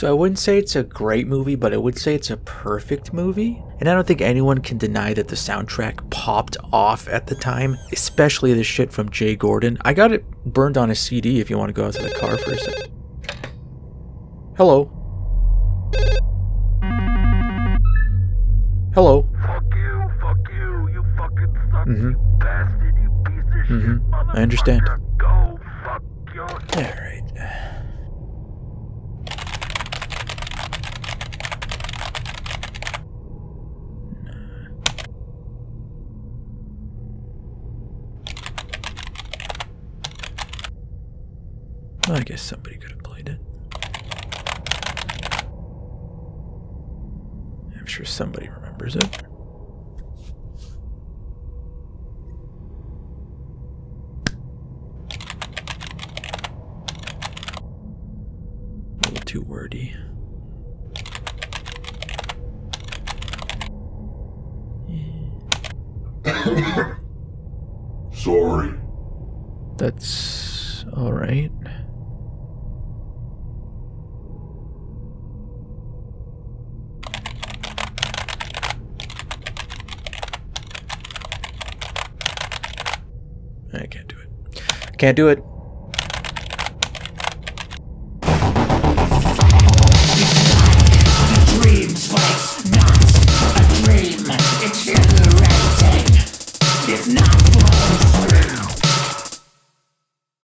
So I wouldn't say it's a great movie, but I would say it's a perfect movie. And I don't think anyone can deny that the soundtrack popped off at the time, especially the shit from Jay Gordon. I got it burned on a CD if you want to go out to the car for a second. Hello. Hello. Fuck you fucking suck, you bastard, you piece of shit, I understand. Go fuck your... Alright. Well, I guess somebody could have played it. I'm sure somebody remembers it. A little too wordy. Sorry. That's alright. I can't do it. I can't do it. Dreams was not a dream. It's the right thing. If not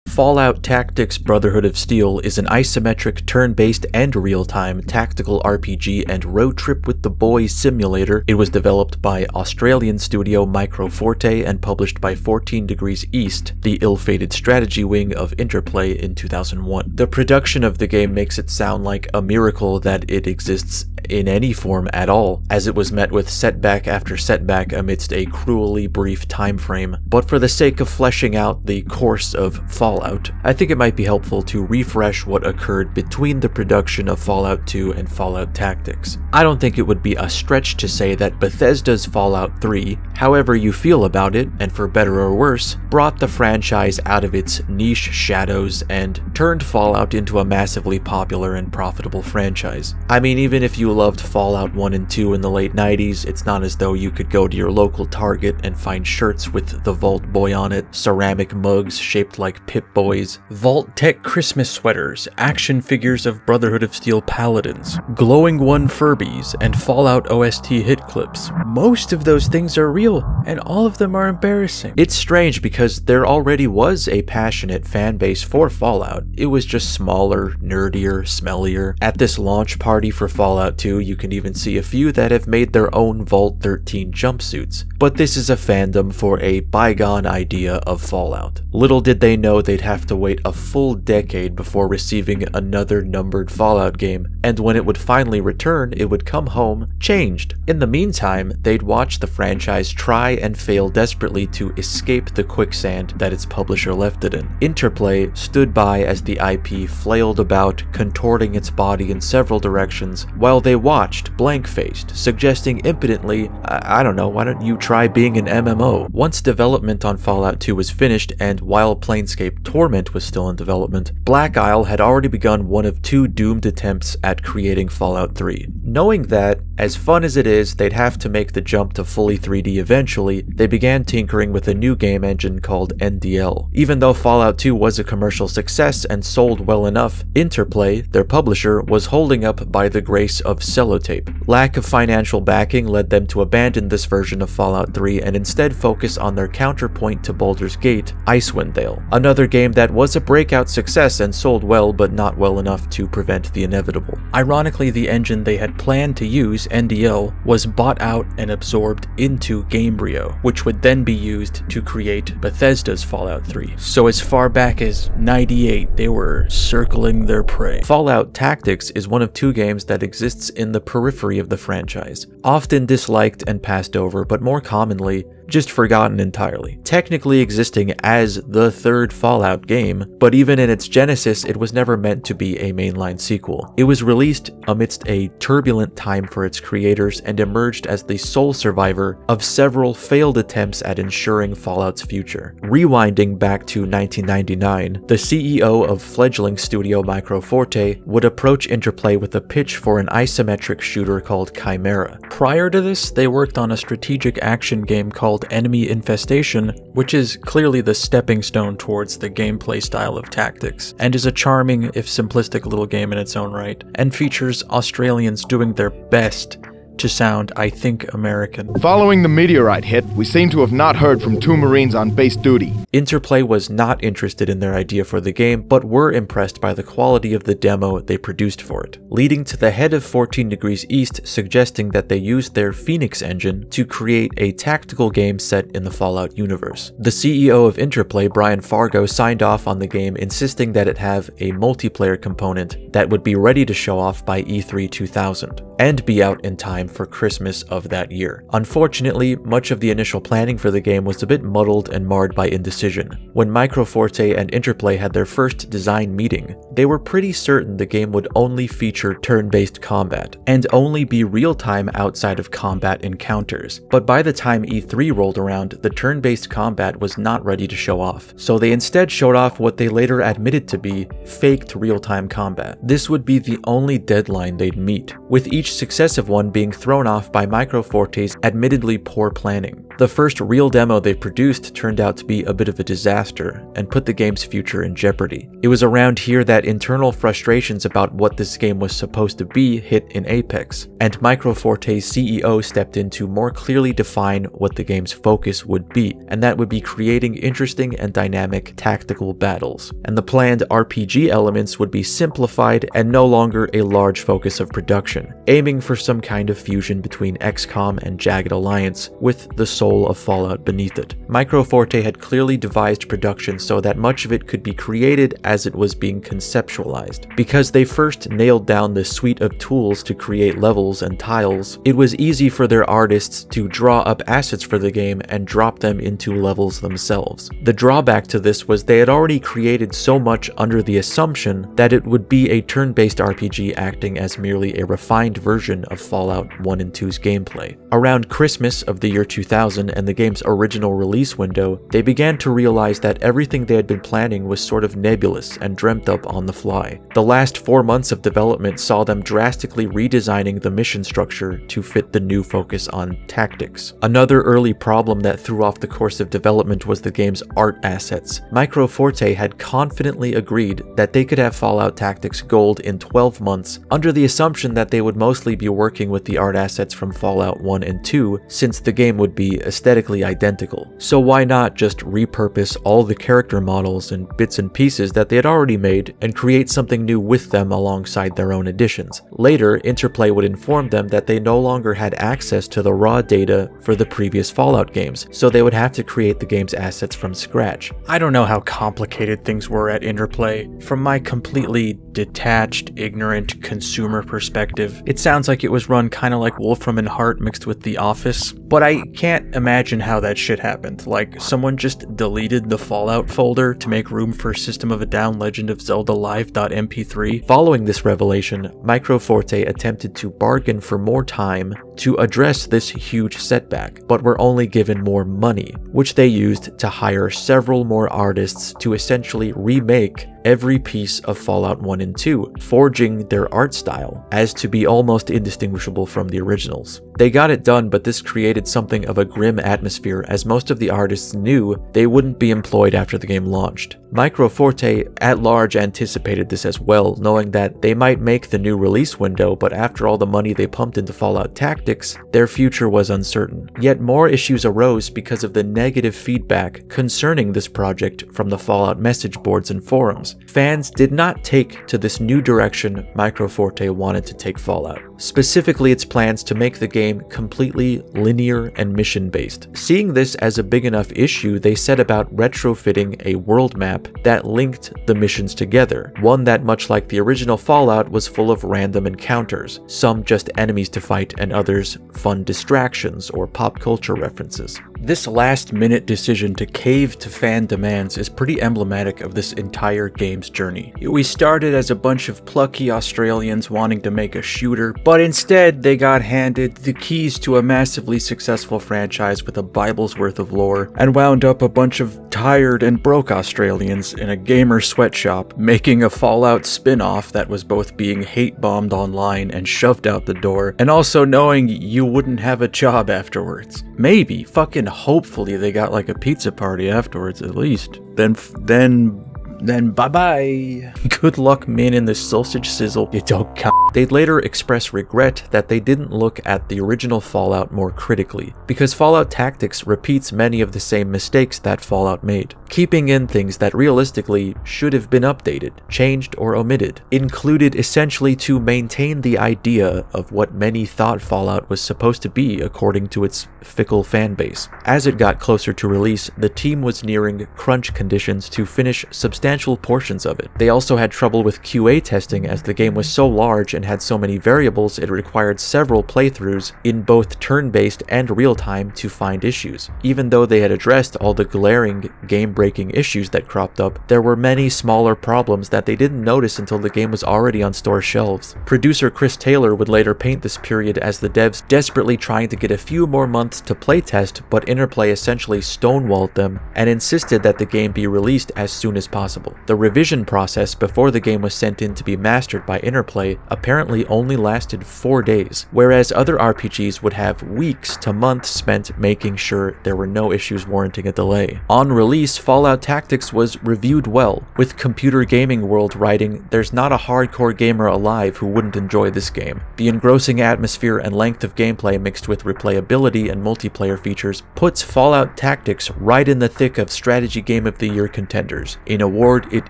Fallout Tactics Brotherhood of Steel is an isometric, turn-based, and real-time tactical RPG and road trip with the boys simulator. It was developed by Australian studio Microforte and published by 14 Degrees East, the ill-fated strategy wing of Interplay, in 2001. The production of the game makes it sound like a miracle that it exists in any form at all, as it was met with setback after setback amidst a cruelly brief time frame. But for the sake of fleshing out the course of Fallout, I think it might be helpful to refresh what occurred between the production of Fallout 2 and Fallout Tactics. I don't think it would be a stretch to say that Bethesda's Fallout 3, however you feel about it, and for better or worse, brought the franchise out of its niche shadows and turned Fallout into a massively popular and profitable franchise. I mean, even if you loved Fallout 1 and 2 in the late 90s, it's not as though you could go to your local Target and find shirts with the Vault Boy on it, ceramic mugs shaped like Pip-Boys, Vault Tech Christmas sweaters, action figures of Brotherhood of Steel Paladins, Glowing One Furbies, and Fallout OST hit clips. Most of those things are real, and all of them are embarrassing. It's strange because there already was a passionate fan base for Fallout. It was just smaller, nerdier, smellier. At this launch party for Fallout 2, you can even see a few that have made their own Vault 13 jumpsuits. But this is a fandom for a bygone idea of Fallout. Little did they know they'd have to wait a full decade before receiving another numbered Fallout game, and when it would finally return, it would come home changed. In the meantime, they'd watch the franchise try and fail desperately to escape the quicksand that its publisher left it in. Interplay stood by as the IP flailed about, contorting its body in several directions, while they watched, blank-faced, suggesting impotently, I don't know, why don't you try being an MMO? Once development on Fallout 2 was finished, and while Planescape Torment was still in development, Black Isle had already begun one of two doomed attempts at creating Fallout 3. Knowing that, as fun as it is, they'd have to make the jump to fully 3D eventually, they began tinkering with a new game engine called NDL. Even though Fallout 2 was a commercial success and sold well enough, Interplay, their publisher, was holding up by the grace of sellotape. Lack of financial backing led them to abandon this version of Fallout 3 and instead focus on their counterpoint to Baldur's Gate, Icewind Dale, another game that was a breakout success and sold well but not well enough to prevent the inevitable. Ironically, the engine they had planned to use, NDL, was bought out and absorbed into Gamebryo, which would then be used to create Bethesda's Fallout 3. So as far back as 98, they were circling their prey. Fallout Tactics is one of two games that exists in the periphery of the franchise. Often disliked and passed over, but more commonly, just forgotten entirely. Technically existing as the third Fallout game, but even in its genesis, it was never meant to be a mainline sequel. It was released amidst a turbulent time for its creators and emerged as the sole survivor of several failed attempts at ensuring Fallout's future. Rewinding back to 1999, the CEO of fledgling studio Microforte would approach Interplay with a pitch for an isometric shooter called Chimera. Prior to this, they worked on a strategic action game called Enemy Infestation, which is clearly the stepping stone towards the gameplay style of Tactics, and is a charming, if simplistic, little game in its own right, and features Australians doing their best to sound, I think, American. Following the meteorite hit, we seem to have not heard from 2 Marines on base duty. Interplay was not interested in their idea for the game, but were impressed by the quality of the demo they produced for it, leading to the head of 14 Degrees East suggesting that they use their Phoenix engine to create a tactical game set in the Fallout universe. The CEO of Interplay, Brian Fargo, signed off on the game, insisting that it have a multiplayer component that would be ready to show off by E3 2000, and be out in time for Christmas of that year. Unfortunately, much of the initial planning for the game was a bit muddled and marred by indecision. When Microforte and Interplay had their first design meeting, they were pretty certain the game would only feature turn-based combat, and only be real-time outside of combat encounters. But by the time E3 rolled around, the turn-based combat was not ready to show off, so they instead showed off what they later admitted to be faked real-time combat. This would be the only deadline they'd meet, with each successive one being thrown off by Microforte's admittedly poor planning. The first real demo they produced turned out to be a bit of a disaster and put the game's future in jeopardy. It was around here that internal frustrations about what this game was supposed to be hit in apex, and Microforte's CEO stepped in to more clearly define what the game's focus would be, and that would be creating interesting and dynamic tactical battles. And the planned RPG elements would be simplified and no longer a large focus of production, aiming for some kind of fusion between XCOM and Jagged Alliance, with the soul of Fallout beneath it. Microforte had clearly devised production so that much of it could be created as it was being conceptualized. Because they first nailed down the suite of tools to create levels and tiles, it was easy for their artists to draw up assets for the game and drop them into levels themselves. The drawback to this was they had already created so much under the assumption that it would be a turn-based RPG acting as merely a refined version of Fallout 1 and 2's gameplay. Around Christmas of the year 2000 and the game's original release window, they began to realize that everything they had been planning was sort of nebulous and dreamt up on the fly. The last 4 months of development saw them drastically redesigning the mission structure to fit the new focus on tactics. Another early problem that threw off the course of development was the game's art assets. Microforte had confidently agreed that they could have Fallout Tactics Gold in 12 months, under the assumption that they would mostly be working with the art assets from Fallout 1 and 2, since the game would be aesthetically identical. So why not just repurpose all the character models and bits and pieces that they had already made and create something new with them alongside their own additions? Later, Interplay would inform them that they no longer had access to the raw data for the previous Fallout games, so they would have to create the game's assets from scratch. I don't know how complicated things were at Interplay. From my completely detached, ignorant consumer perspective, it sounds like it was run kind of like Wolfram and Hart mixed with The Office, but I can't imagine how that shit happened. Like, someone just deleted the Fallout folder to make room for System of a Down Legend of Zelda Live.mp3. Following this revelation, Microforte attempted to bargain for more time to address this huge setback, but were only given more money, which they used to hire several more artists to essentially remake every piece of Fallout 1 and 2, forging their art style as to be almost indistinguishable from the originals. They got it done, but this created something of a grim atmosphere, as most of the artists knew they wouldn't be employed after the game launched. Microforte at large anticipated this as well, knowing that they might make the new release window, but after all the money they pumped into Fallout Tactics, their future was uncertain. Yet more issues arose because of the negative feedback concerning this project from the Fallout message boards and forums. Fans did not take to this new direction Microforte wanted to take Fallout, specifically its plans to make the game completely linear and mission-based. Seeing this as a big enough issue, they set about retrofitting a world map that linked the missions together, one that, much like the original Fallout, was full of random encounters, some just enemies to fight and others fun distractions or pop culture references. This last-minute decision to cave to fan demands is pretty emblematic of this entire game's journey. We started as a bunch of plucky Australians wanting to make a shooter, but instead they got handed the keys to a massively successful franchise with a Bible's worth of lore, and wound up a bunch of tired and broke Australians in a gamer sweatshop making a Fallout spin-off that was both being hate-bombed online and shoved out the door, and also knowing you wouldn't have a job afterwards. Maybe, fucking hopefully they got like a pizza party afterwards at least. Then bye-bye. Good luck in the sausage sizzle, you dog cunt. They'd later express regret that they didn't look at the original Fallout more critically, because Fallout Tactics repeats many of the same mistakes that Fallout made, keeping in things that realistically should have been updated, changed, or omitted, included essentially to maintain the idea of what many thought Fallout was supposed to be according to its fickle fanbase. As it got closer to release, the team was nearing crunch conditions to finish substantial portions of it. They also had trouble with QA testing as the game was so large and had so many variables it required several playthroughs in both turn-based and real-time to find issues. Even though they had addressed all the glaring game-breaking issues that cropped up, there were many smaller problems that they didn't notice until the game was already on store shelves. Producer Chris Taylor would later paint this period as the devs desperately trying to get a few more months to playtest, but Interplay essentially stonewalled them and insisted that the game be released as soon as possible. The revision process before the game was sent in to be mastered by Interplay apparently only lasted 4 days, whereas other RPGs would have weeks to months spent making sure there were no issues warranting a delay. On release, Fallout Tactics was reviewed well, with Computer Gaming World writing, "There's not a hardcore gamer alive who wouldn't enjoy this game. The engrossing atmosphere and length of gameplay mixed with replayability and multiplayer features puts Fallout Tactics right in the thick of Strategy Game of the Year contenders, an award it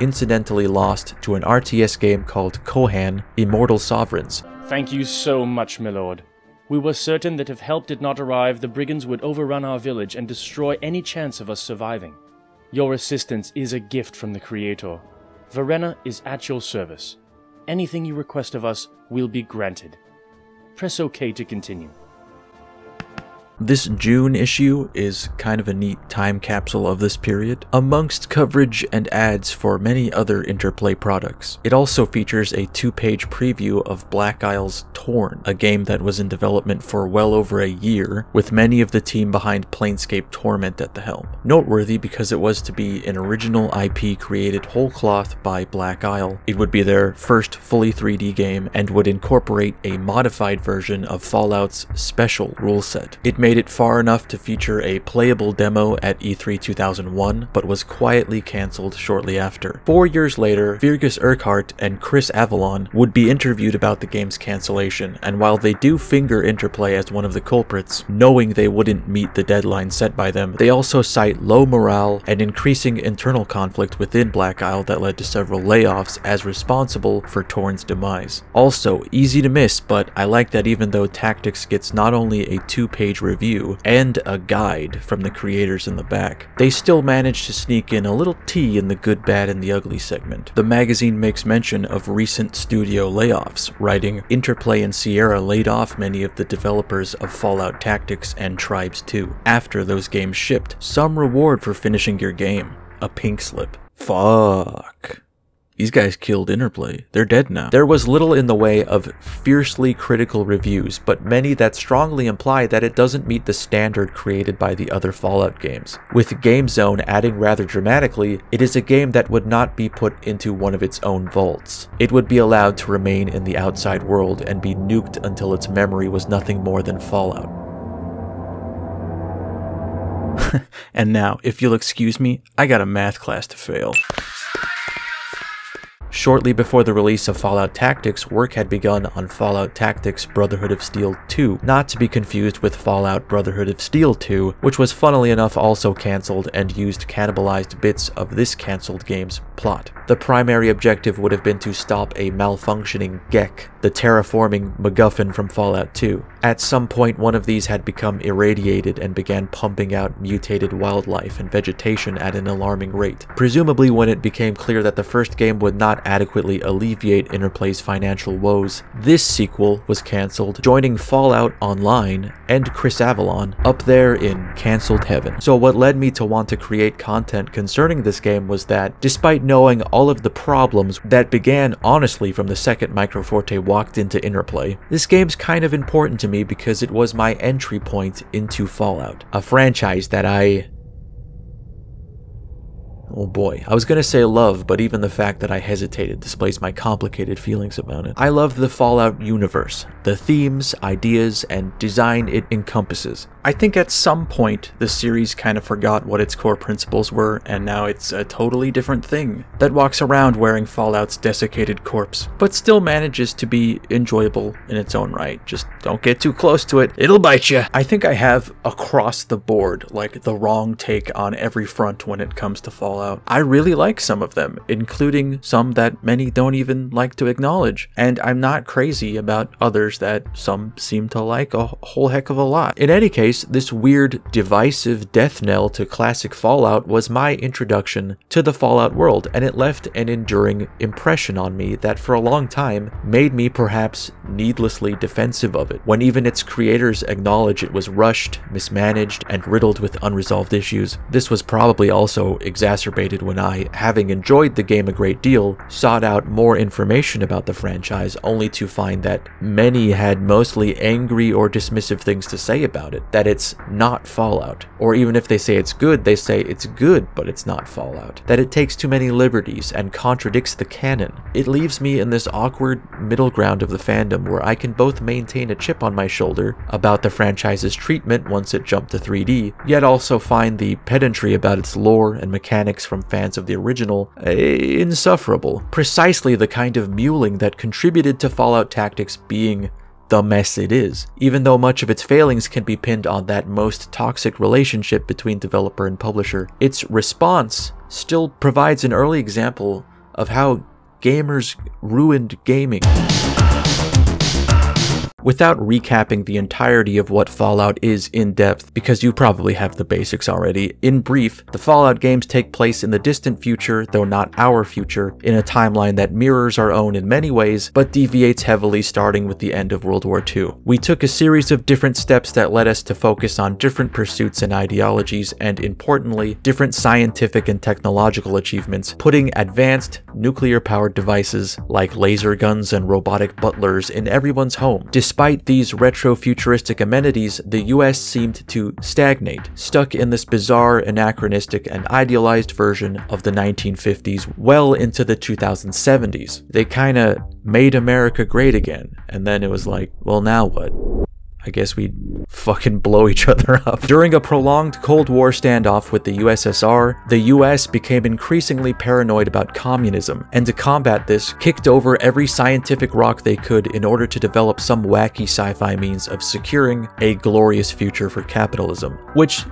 incidentally lost to an RTS game called Kohan, Immortal Sovereigns." Thank you so much, my lord. We were certain that if help did not arrive, the brigands would overrun our village and destroy any chance of us surviving. Your assistance is a gift from the Creator. Verena is at your service. Anything you request of us will be granted. Press OK to continue. This June issue is kind of a neat time capsule of this period, amongst coverage and ads for many other Interplay products. It also features a 2-page preview of Black Isle's Torn, a game that was in development for well over a year, with many of the team behind Planescape Torment at the helm. Noteworthy because it was to be an original IP created whole cloth by Black Isle. It would be their first fully 3D game and would incorporate a modified version of Fallout's special rule set. It made it far enough to feature a playable demo at E3 2001, but was quietly cancelled shortly after. 4 years later, Virgus Urquhart and Chris Avalon would be interviewed about the game's cancellation, and while they do finger Interplay as one of the culprits, knowing they wouldn't meet the deadline set by them, they also cite low morale and increasing internal conflict within Black Isle that led to several layoffs as responsible for Torn's demise. Also, easy to miss, but I like that even though Tactics gets not only a 2-page review and a guide from the creators in the back, they still managed to sneak in a little tea in the good, bad, and the ugly segment. The magazine makes mention of recent studio layoffs, writing, "Interplay and Sierra laid off many of the developers of Fallout Tactics and Tribes 2 after those games shipped. Some reward for finishing your game. A pink slip." Fuck. These guys killed Interplay. They're dead now. There was little in the way of fiercely critical reviews, but many that strongly imply that it doesn't meet the standard created by the other Fallout games. With Game Zone adding rather dramatically, it is a game that would not be put into one of its own vaults. It would be allowed to remain in the outside world and be nuked until its memory was nothing more than Fallout. And now, if you'll excuse me, I got a math class to fail. Shortly before the release of Fallout Tactics, work had begun on Fallout Tactics Brotherhood of Steel 2, not to be confused with Fallout Brotherhood of Steel 2, which was funnily enough also cancelled and used cannibalized bits of this cancelled game's plot. The primary objective would have been to stop a malfunctioning Gek, the terraforming MacGuffin from Fallout 2. At some point, one of these had become irradiated and began pumping out mutated wildlife and vegetation at an alarming rate, presumably when it became clear that the first game would not adequately alleviate Interplay's financial woes. This sequel was cancelled, joining Fallout Online and Chris Avalon up there in cancelled heaven. So what led me to want to create content concerning this game was that, despite knowing all of the problems that began honestly from the second Microforte walked into Interplay, this game's kind of important to me because it was my entry point into Fallout, a franchise that oh boy, I was gonna say love, but even the fact that I hesitated displays my complicated feelings about it. I love the Fallout universe, the themes, ideas, and design it encompasses. I think at some point the series kind of forgot what its core principles were, and now it's a totally different thing that walks around wearing Fallout's desiccated corpse, but still manages to be enjoyable in its own right. Just don't get too close to it, it'll bite you. I think I have across the board like the wrong take on every front when it comes to Fallout. I really like some of them, including some that many don't even like to acknowledge, and I'm not crazy about others that some seem to like a whole heck of a lot. In any case, this weird, divisive death knell to classic Fallout was my introduction to the Fallout world, and it left an enduring impression on me that for a long time made me perhaps needlessly defensive of it, when even its creators acknowledge it was rushed, mismanaged, and riddled with unresolved issues. This was probably also exacerbated when I, having enjoyed the game a great deal, sought out more information about the franchise, only to find that many had mostly angry or dismissive things to say about it, that it's not Fallout. Or even if they say it's good, they say it's good, but it's not Fallout. That it takes too many liberties and contradicts the canon. It leaves me in this awkward middle ground of the fandom where I can both maintain a chip on my shoulder about the franchise's treatment once it jumped to 3D, yet also find the pedantry about its lore and mechanics from fans of the original insufferable. Precisely the kind of muling that contributed to Fallout Tactics being the mess it is, even though much of its failings can be pinned on that most toxic relationship between developer and publisher. Its response still provides an early example of how gamers ruined gaming. Without recapping the entirety of what Fallout is in depth, because you probably have the basics already, in brief, the Fallout games take place in the distant future, though not our future, in a timeline that mirrors our own in many ways, but deviates heavily starting with the end of World War II. We took a series of different steps that led us to focus on different pursuits and ideologies, and importantly, different scientific and technological achievements, putting advanced, nuclear-powered devices like laser guns and robotic butlers in everyone's home. Despite these retro-futuristic amenities, the US seemed to stagnate, stuck in this bizarre, anachronistic, and idealized version of the 1950s well into the 2070s. They kinda made America great again, and then it was like, well, now what? I guess we'd fucking blow each other up. During a prolonged Cold War standoff with the USSR, the US became increasingly paranoid about communism, and to combat this, kicked over every scientific rock they could in order to develop some wacky sci-fi means of securing a glorious future for capitalism, which,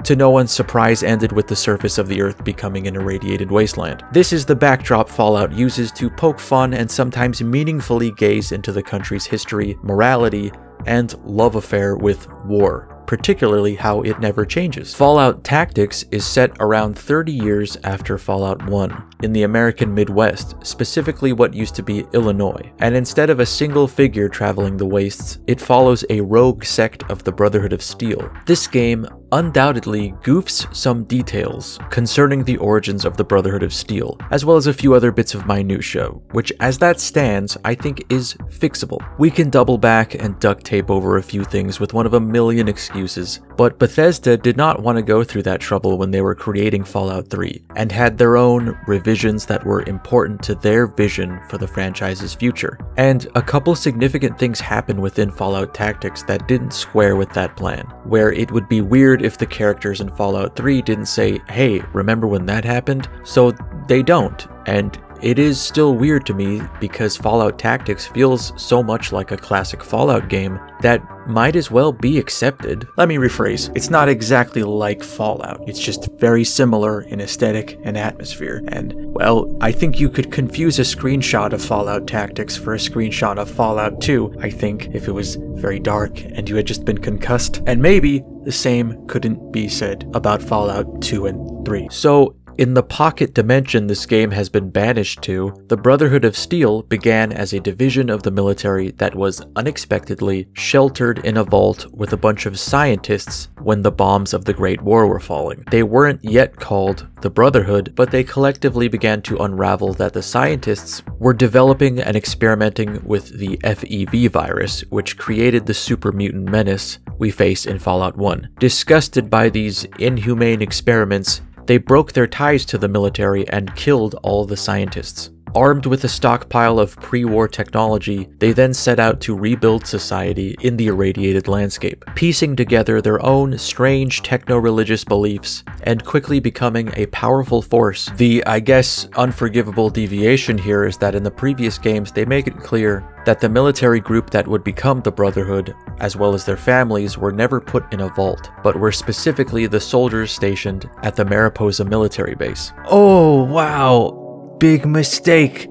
to no one's surprise, ended with the surface of the Earth becoming an irradiated wasteland. This is the backdrop Fallout uses to poke fun and sometimes meaningfully gaze into the country's history, morality, and love affair with war, particularly how it never changes. Fallout Tactics is set around 30 years after Fallout 1, in the American Midwest, specifically what used to be Illinois, and instead of a single figure traveling the wastes, it follows a rogue sect of the Brotherhood of Steel. This game undoubtedly goofs some details concerning the origins of the Brotherhood of Steel, as well as a few other bits of minutia, which as that stands, I think is fixable. We can double back and duct tape over a few things with one of a million excuses, but Bethesda did not want to go through that trouble when they were creating Fallout 3, and had their own revisions that were important to their vision for the franchise's future. And a couple significant things happened within Fallout Tactics that didn't square with that plan, where it would be weird if the characters in Fallout 3 didn't say, hey, remember when that happened? So they don't, and it is still weird to me because Fallout Tactics feels so much like a classic Fallout game that might as well be accepted. Let me rephrase, it's not exactly like Fallout, it's just very similar in aesthetic and atmosphere, and well, I think you could confuse a screenshot of Fallout Tactics for a screenshot of Fallout 2, I think, if it was very dark and you had just been concussed, and maybe the same couldn't be said about Fallout 2 and 3. So In the pocket dimension this game has been banished to, the Brotherhood of Steel began as a division of the military that was unexpectedly sheltered in a vault with a bunch of scientists when the bombs of the Great War were falling. They weren't yet called the Brotherhood, but they collectively began to unravel that the scientists were developing and experimenting with the FEV virus, which created the super mutant menace we face in Fallout 1. Disgusted by these inhumane experiments, they broke their ties to the military and killed all the scientists. Armed with a stockpile of pre-war technology, they then set out to rebuild society in the irradiated landscape, piecing together their own strange techno-religious beliefs and quickly becoming a powerful force. The, I guess, unforgivable deviation here is that in the previous games they make it clear that the military group that would become the Brotherhood, as well as their families, were never put in a vault, but were specifically the soldiers stationed at the Mariposa military base. Oh, wow. Big mistake.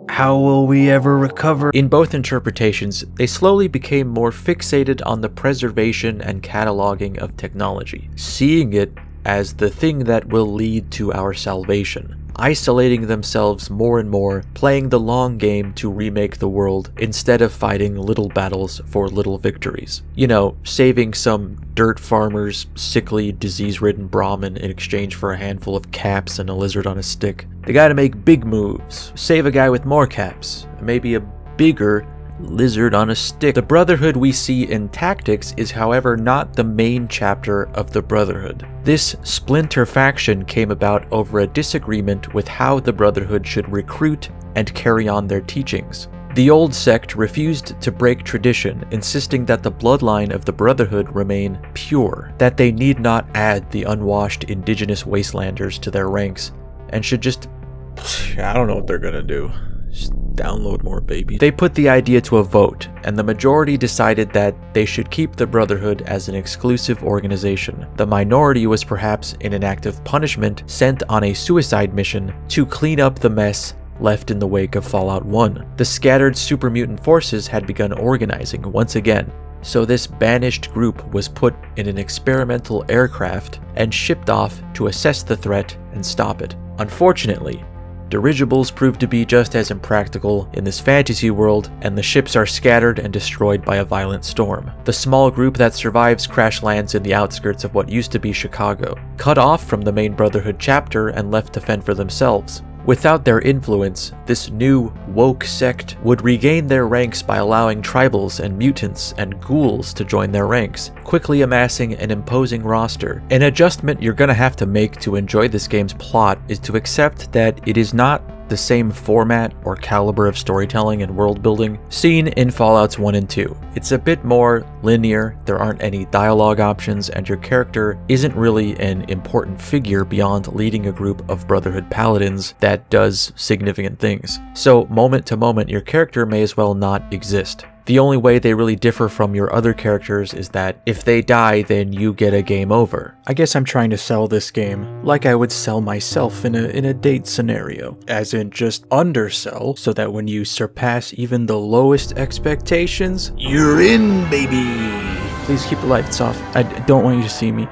How will we ever recover? In both interpretations, they slowly became more fixated on the preservation and cataloging of technology, seeing it as the thing that will lead to our salvation, isolating themselves more and more, playing the long game to remake the world instead of fighting little battles for little victories. You know, saving some dirt farmer's sickly, disease-ridden Brahmin in exchange for a handful of caps and a lizard on a stick. They gotta make big moves, save a guy with more caps, maybe a bigger lizard on a stick. The Brotherhood we see in Tactics is, however, not the main chapter of the Brotherhood. This splinter faction came about over a disagreement with how the Brotherhood should recruit and carry on their teachings. The old sect refused to break tradition, insisting that the bloodline of the Brotherhood remain pure, that they need not add the unwashed indigenous wastelanders to their ranks, and should just... I don't know what they're gonna do. Just download more babies. They put the idea to a vote, and the majority decided that they should keep the Brotherhood as an exclusive organization. The minority was perhaps in an act of punishment sent on a suicide mission to clean up the mess left in the wake of Fallout 1. The scattered super mutant forces had begun organizing once again, so this banished group was put in an experimental aircraft and shipped off to assess the threat and stop it. Unfortunately, dirigibles proved to be just as impractical in this fantasy world, and the ships are scattered and destroyed by a violent storm. The small group that survives crash lands in the outskirts of what used to be Chicago, cut off from the main Brotherhood chapter and left to fend for themselves. Without their influence, this new, woke sect would regain their ranks by allowing tribals and mutants and ghouls to join their ranks, quickly amassing an imposing roster. An adjustment you're gonna have to make to enjoy this game's plot is to accept that it is not the same format or caliber of storytelling and world building seen in Fallouts 1 and 2. It's a bit more linear, there aren't any dialogue options, and your character isn't really an important figure beyond leading a group of Brotherhood paladins that does significant things. So moment to moment, your character may as well not exist. The only way they really differ from your other characters is that if they die, then you get a game over. I guess I'm trying to sell this game like I would sell myself in a date scenario, as in just undersell, so that when you surpass even the lowest expectations, you're in, baby! Please keep the lights off. I don't want you to see me.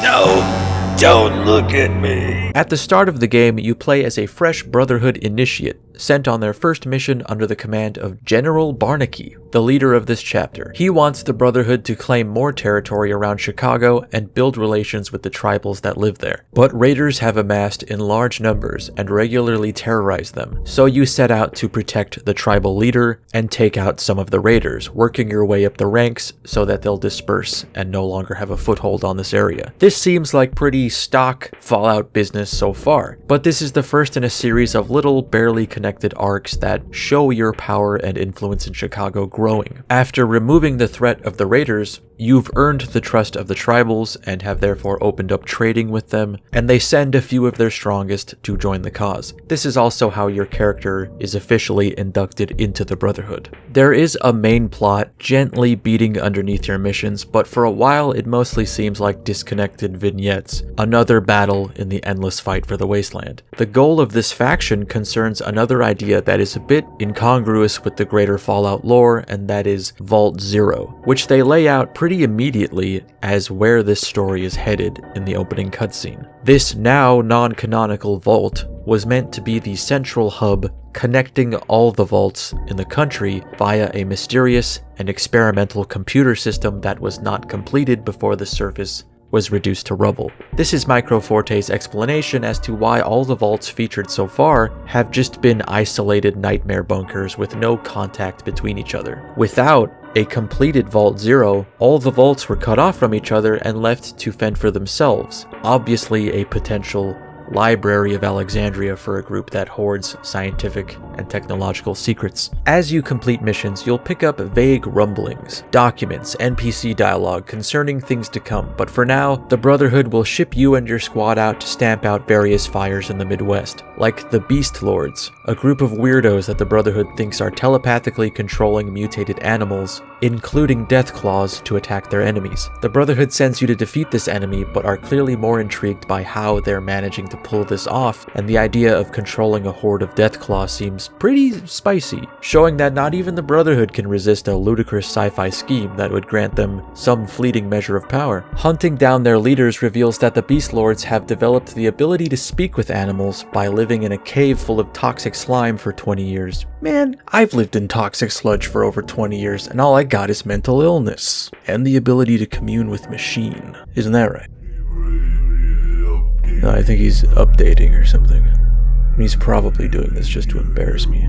No! Don't look at me! At the start of the game, you play as a fresh Brotherhood initiate, sent on their first mission under the command of General Barnaky, the leader of this chapter. He wants the Brotherhood to claim more territory around Chicago and build relations with the tribals that live there. But raiders have amassed in large numbers and regularly terrorize them, so you set out to protect the tribal leader and take out some of the raiders, working your way up the ranks so that they'll disperse and no longer have a foothold on this area. This seems like pretty stock Fallout business so far, but this is the first in a series of little, barely connected arcs that show your power and influence in Chicago growing. After removing the threat of the raiders, you've earned the trust of the tribals and have therefore opened up trading with them, and they send a few of their strongest to join the cause. This is also how your character is officially inducted into the Brotherhood. There is a main plot gently beating underneath your missions, but for a while it mostly seems like disconnected vignettes, another battle in the endless fight for the wasteland. The goal of this faction concerns another another idea that is a bit incongruous with the greater Fallout lore, and that is Vault Zero, which they lay out pretty immediately as where this story is headed in the opening cutscene. This now non-canonical vault was meant to be the central hub connecting all the vaults in the country via a mysterious and experimental computer system that was not completed before the surface was reduced to rubble. This is Microforte's explanation as to why all the vaults featured so far have just been isolated nightmare bunkers with no contact between each other. Without a completed Vault Zero, all the vaults were cut off from each other and left to fend for themselves, obviously a potential Library of Alexandria for a group that hoards scientific and technological secrets. As you complete missions, you'll pick up vague rumblings, documents, NPC dialogue concerning things to come, but for now, the Brotherhood will ship you and your squad out to stamp out various fires in the Midwest, like the Beast Lords, a group of weirdos that the Brotherhood thinks are telepathically controlling mutated animals, including Deathclaws, to attack their enemies. The Brotherhood sends you to defeat this enemy, but are clearly more intrigued by how they're managing to pull this off, and the idea of controlling a horde of Deathclaw seems pretty spicy, showing that not even the Brotherhood can resist a ludicrous sci-fi scheme that would grant them some fleeting measure of power. Hunting down their leaders reveals that the Beast Lords have developed the ability to speak with animals by living in a cave full of toxic slime for 20 years. Man, I've lived in toxic sludge for over 20 years, and all I got is mental illness and the ability to commune with machine. Isn't that right? No, I think he's updating or something. He's probably doing this just to embarrass me.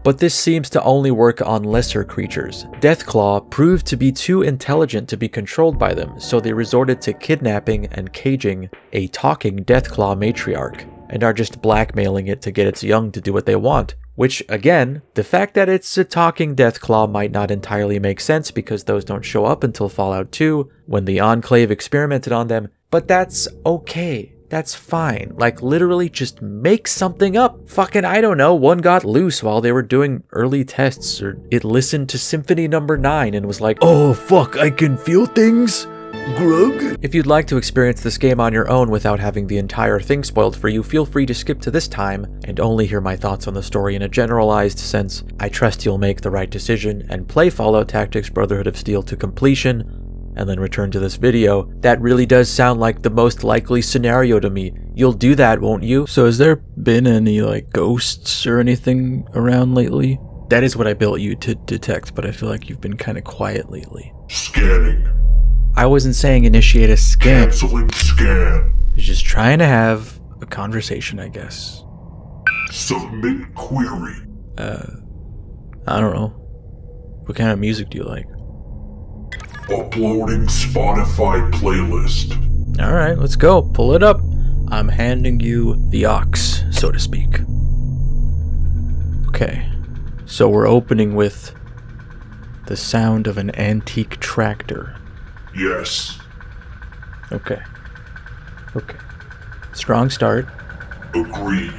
But this seems to only work on lesser creatures. Deathclaw proved to be too intelligent to be controlled by them, so they resorted to kidnapping and caging a talking Deathclaw matriarch, and are just blackmailing it to get its young to do what they want. Which, again, the fact that it's a talking Deathclaw might not entirely make sense because those don't show up until Fallout 2, when the Enclave experimented on them, but that's okay. That's fine. Like, literally just make something up. Fucking, I don't know, one got loose while they were doing early tests, or it listened to Symphony No. 9 and was like, oh fuck, I can feel things? Grug? If you'd like to experience this game on your own without having the entire thing spoiled for you, feel free to skip to this time and only hear my thoughts on the story in a generalized sense. I trust you'll make the right decision and play Fallout Tactics Brotherhood of Steel to completion, and then return to this video. That really does sound like the most likely scenario to me. You'll do that, won't you? So has there been any, like, ghosts or anything around lately? That is what I built you to detect, but I feel like you've been kind of quiet lately. Scanning. I wasn't saying initiate a scan. Canceling scan. I was just trying to have a conversation, I guess. Submit query. I don't know. What kind of music do you like? Uploading Spotify playlist. Alright, let's go. Pull it up. I'm handing you the aux, so to speak. Okay. So we're opening with the sound of an antique tractor. Yes. Okay. Okay. Strong start. Agreed.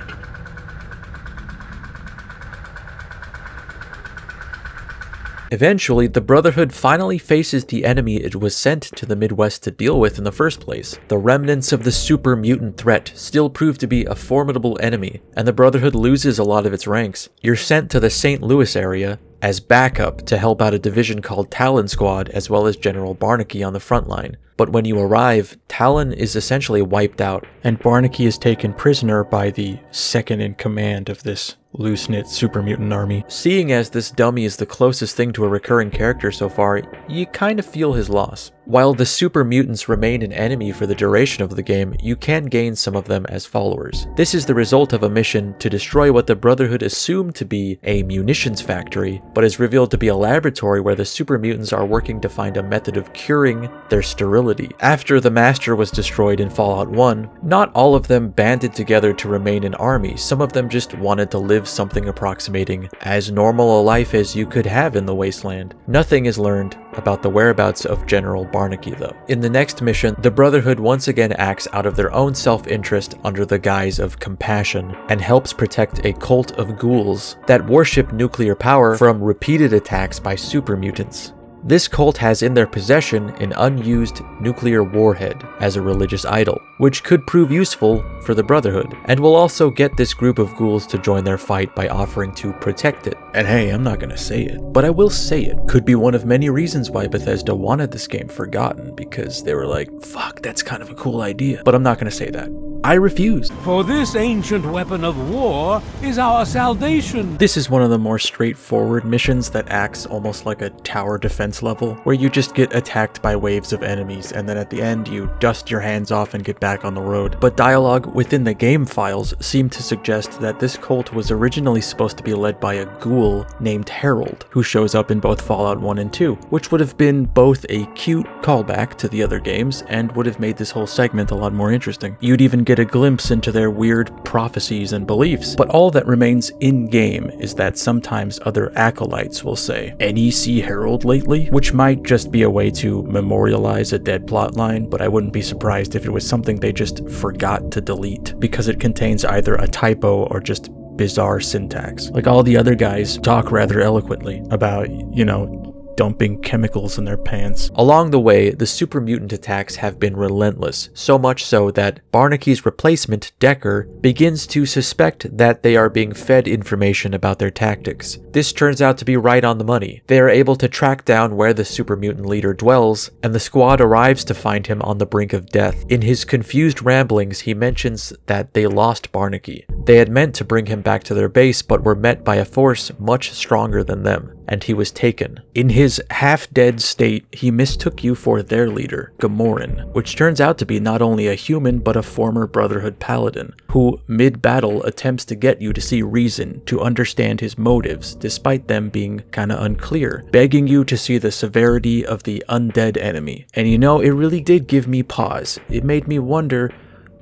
Eventually, the Brotherhood finally faces the enemy it was sent to the Midwest to deal with in the first place. The remnants of the super mutant threat still prove to be a formidable enemy, and the Brotherhood loses a lot of its ranks. You're sent to the St. Louis area as backup to help out a division called Talon Squad, as well as General Barnaky on the front line. But when you arrive, Talon is essentially wiped out, and Barnaky is taken prisoner by the second-in-command of this loose-knit super mutant army. Seeing as this dummy is the closest thing to a recurring character so far, you kind of feel his loss. While the super mutants remain an enemy for the duration of the game, you can gain some of them as followers. This is the result of a mission to destroy what the Brotherhood assumed to be a munitions factory, but is revealed to be a laboratory where the super mutants are working to find a method of curing their sterility. After the Master was destroyed in Fallout 1, not all of them banded together to remain an army. Some of them just wanted to live something approximating as normal a life as you could have in the wasteland. Nothing is learned about the whereabouts of General Barnaky though. In the next mission, the Brotherhood once again acts out of their own self-interest under the guise of compassion, and helps protect a cult of ghouls that worship nuclear power from repeated attacks by super mutants. This cult has in their possession an unused nuclear warhead as a religious idol, which could prove useful for the Brotherhood, and will also get this group of ghouls to join their fight by offering to protect it. And hey, I'm not gonna say it, but I will say it could be one of many reasons why Bethesda wanted this game forgotten, because they were like, fuck, that's kind of a cool idea. But I'm not gonna say that. I refused. For this ancient weapon of war is our salvation. This is one of the more straightforward missions that acts almost like a tower defense level, where you just get attacked by waves of enemies, and then at the end you dust your hands off and get back on the road. But dialogue within the game files seemed to suggest that this cult was originally supposed to be led by a ghoul named Harold, who shows up in both Fallout 1 and 2, which would have been both a cute callback to the other games and would have made this whole segment a lot more interesting. You'd even get a glimpse into their weird prophecies and beliefs, but all that remains in-game is that sometimes other acolytes will say, "Any see Harold lately?" Which might just be a way to memorialize a dead plotline, but I wouldn't be surprised if it was something they just forgot to delete, because it contains either a typo or just bizarre syntax. Like all the other guys talk rather eloquently about, you know, dumping chemicals in their pants. Along the way, the super mutant attacks have been relentless, so much so that Barnaky's replacement, Decker, begins to suspect that they are being fed information about their tactics. This turns out to be right on the money. They are able to track down where the super mutant leader dwells, and the squad arrives to find him on the brink of death. In his confused ramblings, he mentions that they lost Barnaky. They had meant to bring him back to their base, but were met by a force much stronger than them, and he was taken. In his half-dead state, he mistook you for their leader, Gamoran, which turns out to be not only a human, but a former Brotherhood paladin, who mid-battle attempts to get you to see reason, to understand his motives, despite them being kinda unclear, begging you to see the severity of the undead enemy. And you know, it really did give me pause. It made me wonder,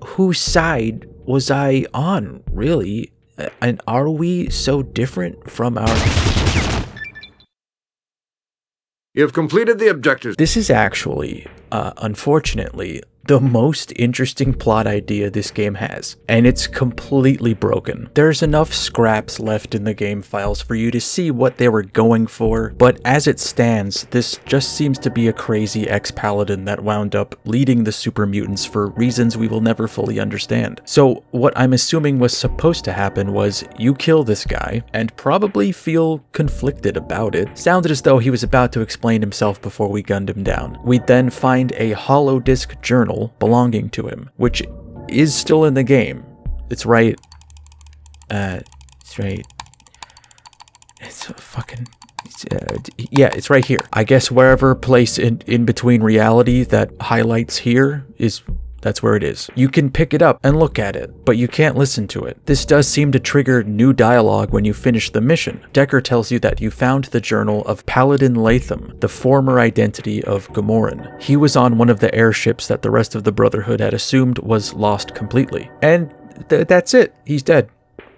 whose side was I on, really? And are we so different from our... You have completed the objectives. This is actually, unfortunately, the most interesting plot idea this game has, and it's completely broken. There's enough scraps left in the game files for you to see what they were going for, but as it stands, this just seems to be a crazy ex-paladin that wound up leading the super mutants for reasons we will never fully understand. So what I'm assuming was supposed to happen was you kill this guy, and probably feel conflicted about it. Sounded as though he was about to explain himself before we gunned him down. We'd then find a hollow disk journal belonging to him, which is still in the game. It's right. It's right. It's fucking. Yeah, it's right here. I guess wherever place in between reality that highlights here is. That's where it is. You can pick it up and look at it, but you can't listen to it. This does seem to trigger new dialogue when you finish the mission. Decker tells you that you found the journal of Paladin Latham, the former identity of Gamoran. He was on one of the airships that the rest of the Brotherhood had assumed was lost completely. And that's it. He's dead.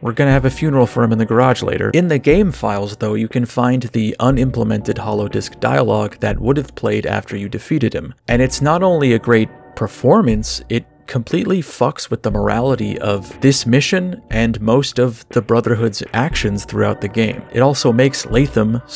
We're gonna have a funeral for him in the garage later. In the game files, though, you can find the unimplemented holodisk dialogue that would have played after you defeated him. And it's not only a great performance, it completely fucks with the morality of this mission and most of the Brotherhood's actions throughout the game. It also makes Latham /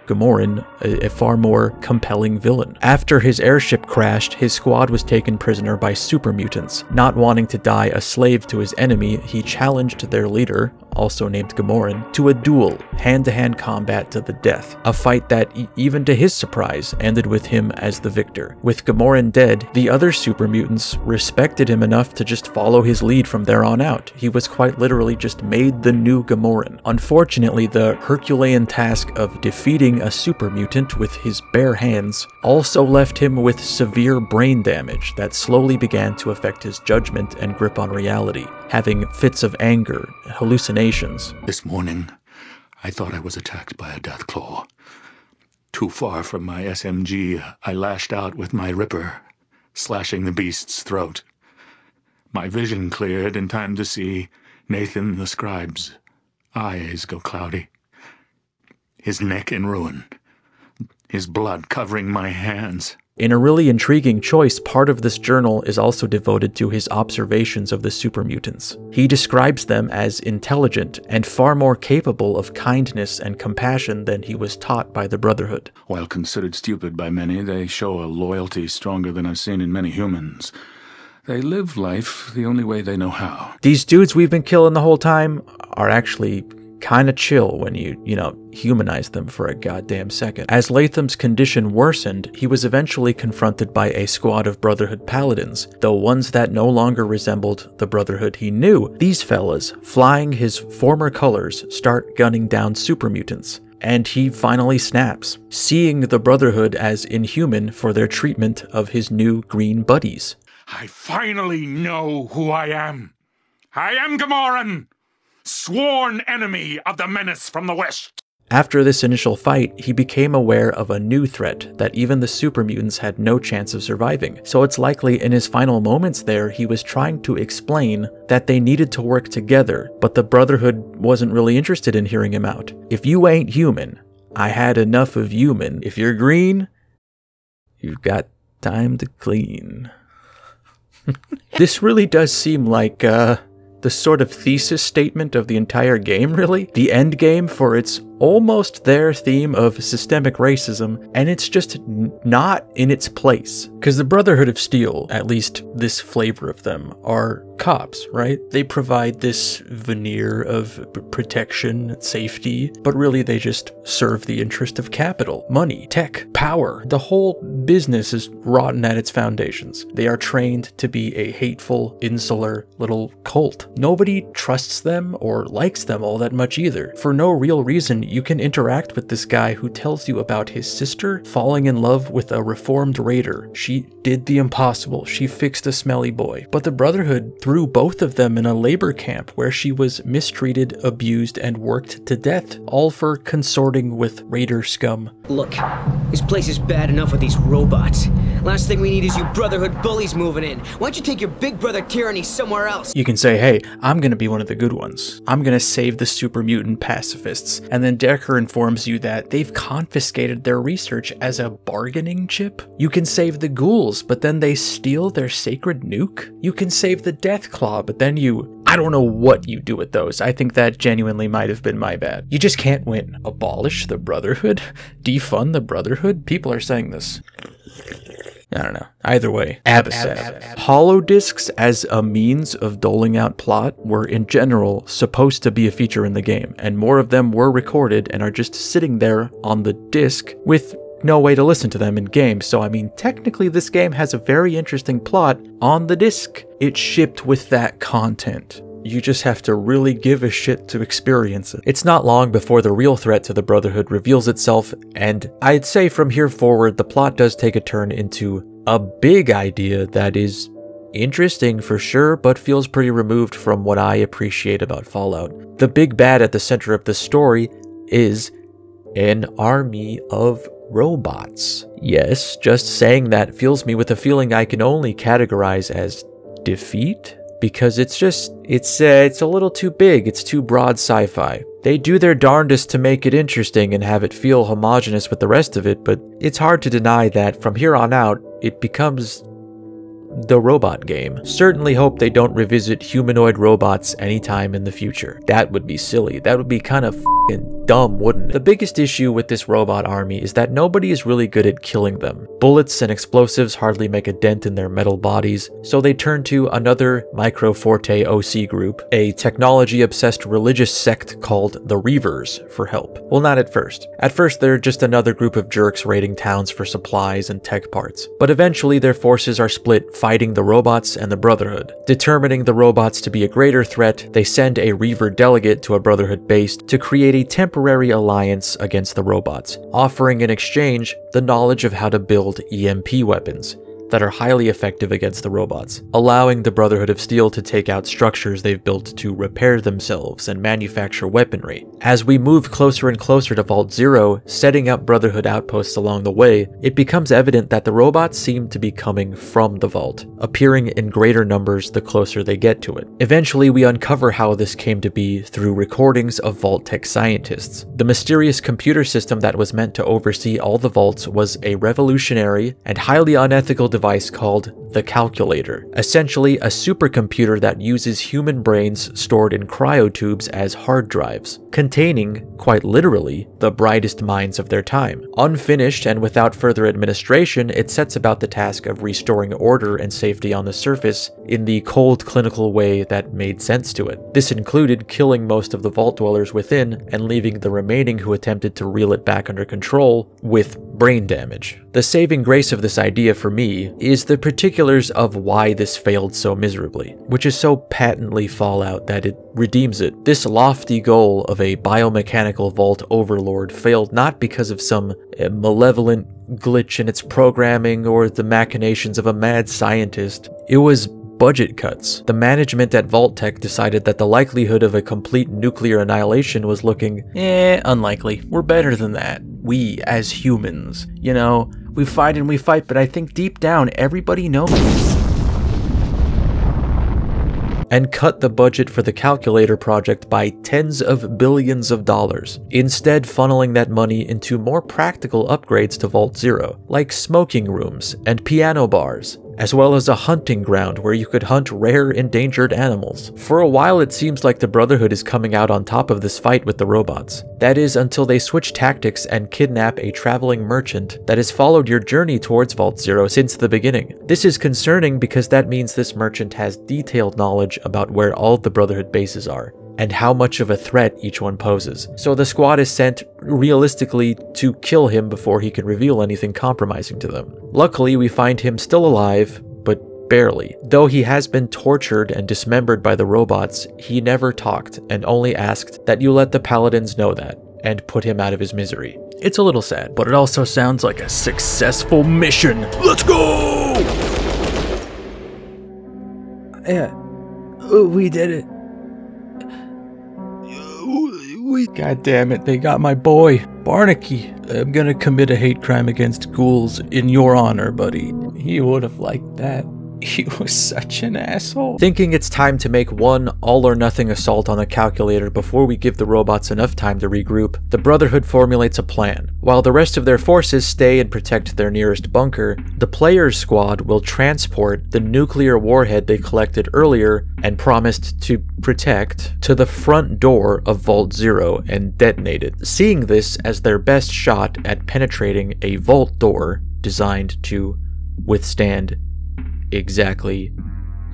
Gamoran a far more compelling villain. After his airship crashed, his squad was taken prisoner by super mutants. Not wanting to die a slave to his enemy, he challenged their leader, also named Gamoran, to a duel, hand-to-hand combat to the death. A fight that, even to his surprise, ended with him as the victor. With Gamoran dead, the other super mutants respected him enough to just follow his lead from there on out. He was quite literally just made the new Gamoran. Unfortunately, the Herculean task of defeating a super mutant with his bare hands also left him with severe brain damage that slowly began to affect his judgment and grip on reality, having fits of anger, hallucinations. This morning, I thought I was attacked by a deathclaw. Too far from my SMG, I lashed out with my ripper, slashing the beast's throat. My vision cleared in time to see Nathan the scribe's eyes go cloudy. His neck in ruin, his blood covering my hands. In a really intriguing choice, part of this journal is also devoted to his observations of the super mutants. He describes them as intelligent and far more capable of kindness and compassion than he was taught by the Brotherhood. While considered stupid by many, they show a loyalty stronger than I've seen in many humans. They live life the only way they know how. These dudes we've been killing the whole time are actually kinda chill when you humanize them for a goddamn second. As Latham's condition worsened, he was eventually confronted by a squad of Brotherhood paladins, though ones that no longer resembled the Brotherhood he knew. These fellas, flying his former colors, start gunning down super mutants. And he finally snaps, seeing the Brotherhood as inhuman for their treatment of his new green buddies. I finally know who I am. I am Gamoran, sworn enemy of the menace from the west. After this initial fight, he became aware of a new threat that even the super mutants had no chance of surviving. So it's likely in his final moments there, he was trying to explain that they needed to work together, but the Brotherhood wasn't really interested in hearing him out. If you ain't human, I had enough of human. If you're green, you've got time to clean. This really does seem like, the sort of thesis statement of the entire game, really. The end game for its almost there theme of systemic racism, and it's just not in its place. Because the Brotherhood of Steel, at least this flavor of them, are cops, right? They provide this veneer of protection, safety, but really they just serve the interest of capital, money, tech, power. The whole business is rotten at its foundations. They are trained to be a hateful, insular little cult. Nobody trusts them or likes them all that much either. For no real reason, you can interact with this guy who tells you about his sister falling in love with a reformed raider. She did the impossible. She fixed a smelly boy. But the Brotherhood threw both of them in a labor camp where she was mistreated, abused, and worked to death, all for consorting with raider scum. Look, this place is bad enough with these robots. Last thing we need is you Brotherhood bullies moving in. Why don't you take your big brother tyranny somewhere else? You can say, hey, I'm gonna be one of the good ones. I'm gonna save the super mutant pacifists. And then Decker informs you that they've confiscated their research as a bargaining chip. You can save the ghouls, but then they steal their sacred nuke. You can save the Deathclaw, but then I don't know what you do with those. I think that genuinely might have been my bad. You just can't win. Abolish the Brotherhood? Defund the Brotherhood? People are saying this. I don't know. Either way, absent. Holodiscs as a means of doling out plot were in general supposed to be a feature in the game, and more of them were recorded and are just sitting there on the disc with no way to listen to them in game. So I mean, technically this game has a very interesting plot on the disc. It's shipped with that content. You just have to really give a shit to experience it. It's not long before the real threat to the Brotherhood reveals itself, and I'd say from here forward, the plot does take a turn into a big idea that is interesting for sure, but feels pretty removed from what I appreciate about Fallout. The big bad at the center of the story is an army of robots. Yes, just saying that fills me with a feeling I can only categorize as defeat. Because it's a little too big, it's too broad sci-fi. They do their darndest to make it interesting and have it feel homogenous with the rest of it, but it's hard to deny that from here on out, it becomes the robot game. Certainly hope they don't revisit humanoid robots anytime in the future. That would be silly. That would be kind of f***ing dumb, wouldn't it? The biggest issue with this robot army is that nobody is really good at killing them. Bullets and explosives hardly make a dent in their metal bodies, so they turn to another Microforte OC group, a technology-obsessed religious sect called the Reavers, for help. Well, not at first. At first, they're just another group of jerks raiding towns for supplies and tech parts. But eventually, their forces are split, fighting the robots and the Brotherhood. Determining the robots to be a greater threat, they send a Reaver delegate to a Brotherhood base to create a temporary alliance against the robots, offering in exchange the knowledge of how to build EMP weapons. that are highly effective against the robots, allowing the Brotherhood of Steel to take out structures they've built to repair themselves and manufacture weaponry. As we move closer and closer to Vault Zero, setting up Brotherhood outposts along the way, it becomes evident that the robots seem to be coming from the vault, appearing in greater numbers the closer they get to it. Eventually, we uncover how this came to be through recordings of Vault Tech scientists. The mysterious computer system that was meant to oversee all the vaults was a revolutionary and highly unethical device called the Calculator, essentially a supercomputer that uses human brains stored in cryotubes as hard drives, containing, quite literally, the brightest minds of their time. Unfinished and without further administration, it sets about the task of restoring order and safety on the surface in the cold clinical way that made sense to it. This included killing most of the vault dwellers within and leaving the remaining who attempted to reel it back under control with brain damage. The saving grace of this idea for me is the particulars of why this failed so miserably, which is so patently Fallout that it redeems it. This lofty goal of a biomechanical vault overlord failed not because of some malevolent glitch in its programming or the machinations of a mad scientist. It was budget cuts. The management at Vault-Tec decided that the likelihood of a complete nuclear annihilation was looking, unlikely. We're better than that. We, as humans, you know, we fight and we fight, but I think deep down everybody knows. And cut the budget for the Calculator project by tens of billions of dollars, instead funneling that money into more practical upgrades to Vault Zero, like smoking rooms and piano bars, as well as a hunting ground where you could hunt rare endangered animals. For a while it seems like the Brotherhood is coming out on top of this fight with the robots. That is until they switch tactics and kidnap a traveling merchant that has followed your journey towards Vault Zero since the beginning. This is concerning because that means this merchant has detailed knowledge about where all the Brotherhood bases are, and how much of a threat each one poses. So the squad is sent, realistically, to kill him before he can reveal anything compromising to them. Luckily, we find him still alive, but barely. Though he has been tortured and dismembered by the robots, he never talked and only asked that you let the paladins know that, and put him out of his misery. It's a little sad, but it also sounds like a successful mission. Let's go! Yeah, we did it. God damn it, they got my boy, Barnaky. I'm gonna commit a hate crime against ghouls in your honor, buddy. He would have liked that. He was such an asshole. Thinking it's time to make one all-or-nothing assault on the Calculator before we give the robots enough time to regroup, the Brotherhood formulates a plan. While the rest of their forces stay and protect their nearest bunker, the player's squad will transport the nuclear warhead they collected earlier and promised to protect to the front door of Vault Zero and detonate it, seeing this as their best shot at penetrating a vault door designed to withstand exactly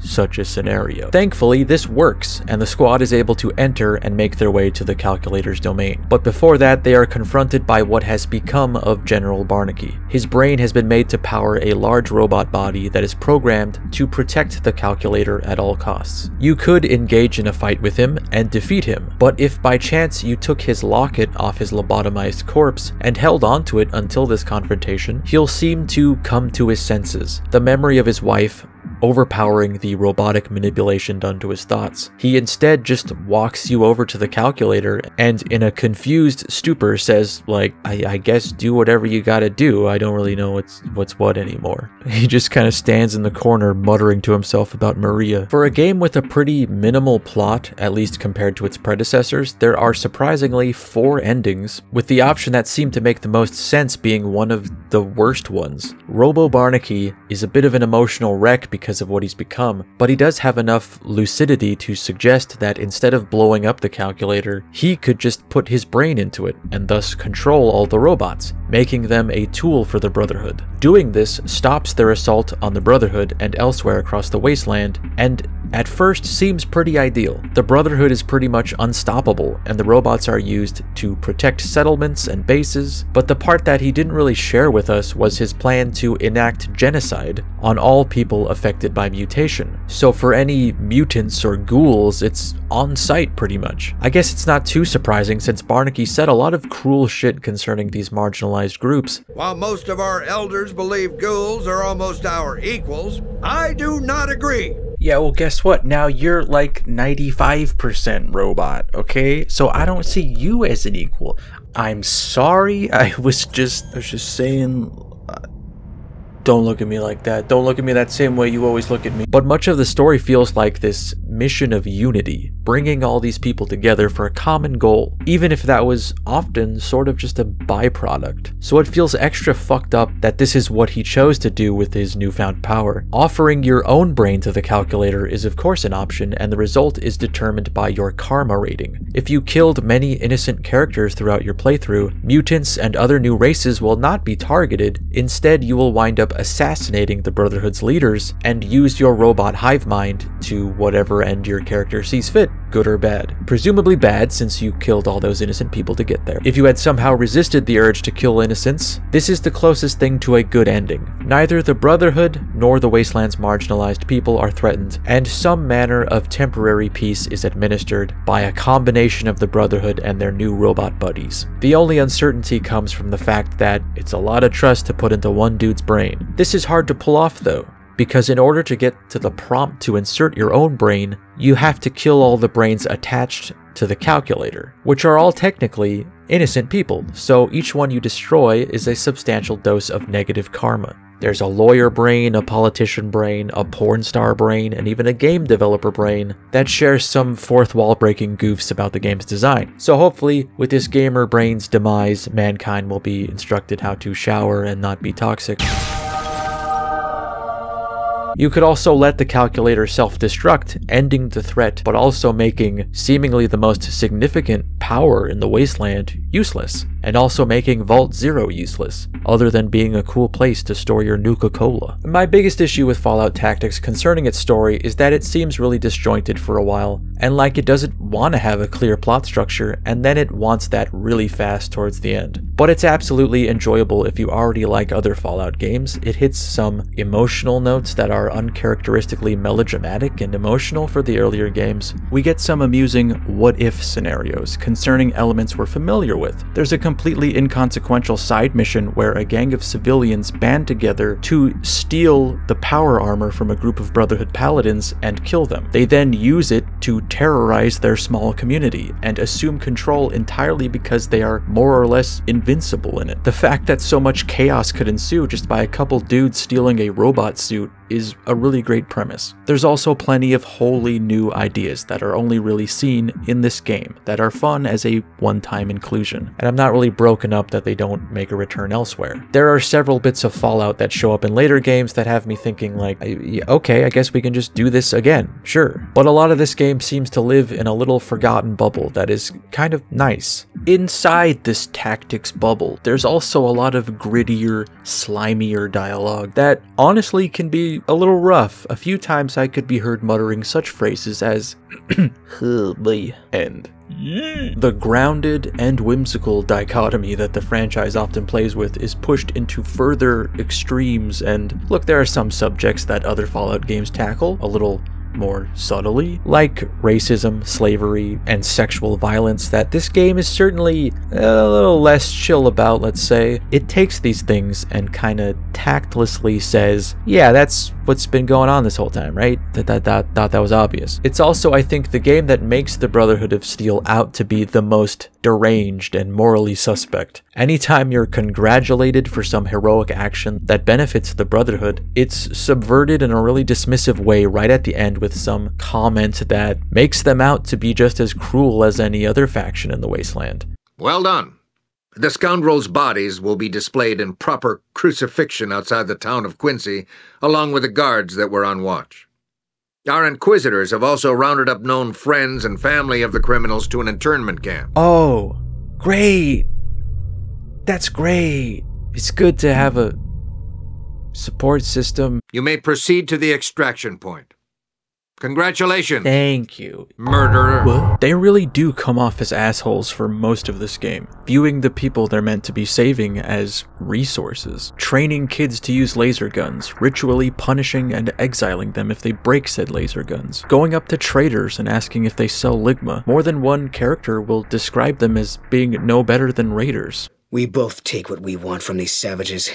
such a scenario. Thankfully, this works, and the squad is able to enter and make their way to the Calculator's domain. But before that, they are confronted by what has become of General Barnaky. His brain has been made to power a large robot body that is programmed to protect the Calculator at all costs. You could engage in a fight with him and defeat him, but if by chance you took his locket off his lobotomized corpse and held onto it until this confrontation, he'll seem to come to his senses. The memory of his wife overpowering the robotic manipulation done to his thoughts. He instead just walks you over to the Calculator and in a confused stupor says, like, I guess do whatever you gotta do. I don't really know what's what anymore. He just kind of stands in the corner muttering to himself about Maria. For a game with a pretty minimal plot, at least compared to its predecessors, there are surprisingly 4 endings, with the option that seemed to make the most sense being one of the worst ones. Robo Barnaky is a bit of an emotional wreck because of what he's become, but he does have enough lucidity to suggest that instead of blowing up the Calculator, he could just put his brain into it and thus control all the robots, making them a tool for the Brotherhood. Doing this stops their assault on the Brotherhood and elsewhere across the wasteland, and at first seems pretty ideal. The Brotherhood is pretty much unstoppable, and the robots are used to protect settlements and bases, but the part that he didn't really share with us was his plan to enact genocide on all people affected by mutation. So for any mutants or ghouls, it's on site pretty much. I guess it's not too surprising since Barnaky said a lot of cruel shit concerning these marginalized marginalized groups. While most of our elders believe ghouls are almost our equals, I do not agree. Yeah, well, guess what? Now you're like 95% robot, okay? So I don't see you as an equal. I'm sorry. I was just saying. Don't look at me like that. Don't look at me that same way you always look at me. But much of the story feels like this mission of unity, bringing all these people together for a common goal, even if that was often sort of just a byproduct. So it feels extra fucked up that this is what he chose to do with his newfound power. Offering your own brain to the calculator is of course an option, and the result is determined by your karma rating. If you killed many innocent characters throughout your playthrough, mutants and other new races will not be targeted. Instead, you will wind up assassinating the Brotherhood's leaders and use your robot hive mind to whatever end your character sees fit, good or bad. Presumably bad, since you killed all those innocent people to get there. If you had somehow resisted the urge to kill innocents, this is the closest thing to a good ending. Neither the Brotherhood nor the Wasteland's marginalized people are threatened, and some manner of temporary peace is administered by a combination of the Brotherhood and their new robot buddies. The only uncertainty comes from the fact that it's a lot of trust to put into one dude's brain. This is hard to pull off though, because in order to get to the prompt to insert your own brain, you have to kill all the brains attached to the calculator, which are all technically innocent people, so each one you destroy is a substantial dose of negative karma. There's a lawyer brain, a politician brain, a porn star brain, and even a game developer brain that shares some fourth wall breaking goofs about the game's design. So hopefully, with this gamer brain's demise, mankind will be instructed how to shower and not be toxic. You could also let the calculator self-destruct, ending the threat, but also making seemingly the most significant power in the Wasteland useless, and also making Vault Zero useless, other than being a cool place to store your Nuka-Cola. My biggest issue with Fallout Tactics concerning its story is that it seems really disjointed for a while, and like it doesn't want to have a clear plot structure, and then it wants that really fast towards the end. But it's absolutely enjoyable if you already like other Fallout games. It hits some emotional notes that are uncharacteristically melodramatic and emotional for the earlier games. We get some amusing what-if scenarios concerning elements we're familiar with. There's a completely inconsequential side mission where a gang of civilians band together to steal the power armor from a group of Brotherhood paladins and kill them. They then use it to terrorize their small community and assume control entirely because they are more or less invincible in it. The fact that so much chaos could ensue just by a couple dudes stealing a robot suit is a really great premise. There's also plenty of wholly new ideas that are only really seen in this game that are fun as a one-time inclusion, and I'm not really broken up that they don't make a return elsewhere. There are several bits of Fallout that show up in later games that have me thinking like, okay, I guess we can just do this again, sure. But a lot of this game seems to live in a little forgotten bubble that is kind of nice. Inside this tactics bubble, there's also a lot of grittier, slimier dialogue that honestly can be a little rough. A few times I could be heard muttering such phrases as and the grounded and whimsical dichotomy that the franchise often plays with is pushed into further extremes, and look, there are some subjects that other Fallout games tackle a little more subtly, like racism, slavery, and sexual violence, that this game is certainly a little less chill about, let's say. It takes these things and kind of tactlessly says, yeah, that's what's been going on this whole time, right? Thought that was obvious. It's also, I think, the game that makes the Brotherhood of Steel out to be the most deranged and morally suspect. Anytime you're congratulated for some heroic action that benefits the Brotherhood, it's subverted in a really dismissive way right at the end with some comment that makes them out to be just as cruel as any other faction in the Wasteland. Well done. The scoundrels' bodies will be displayed in proper crucifixion outside the town of Quincy, along with the guards that were on watch. Our inquisitors have also rounded up known friends and family of the criminals to an internment camp. Oh, great. That's great. It's good to have a support system. You may proceed to the extraction point. Congratulations. Thank you. Murderer. What? They really do come off as assholes for most of this game, viewing the people they're meant to be saving as resources, training kids to use laser guns, ritually punishing and exiling them if they break said laser guns, going up to traders and asking if they sell Ligma. More than one character will describe them as being no better than raiders. We both take what we want from these savages.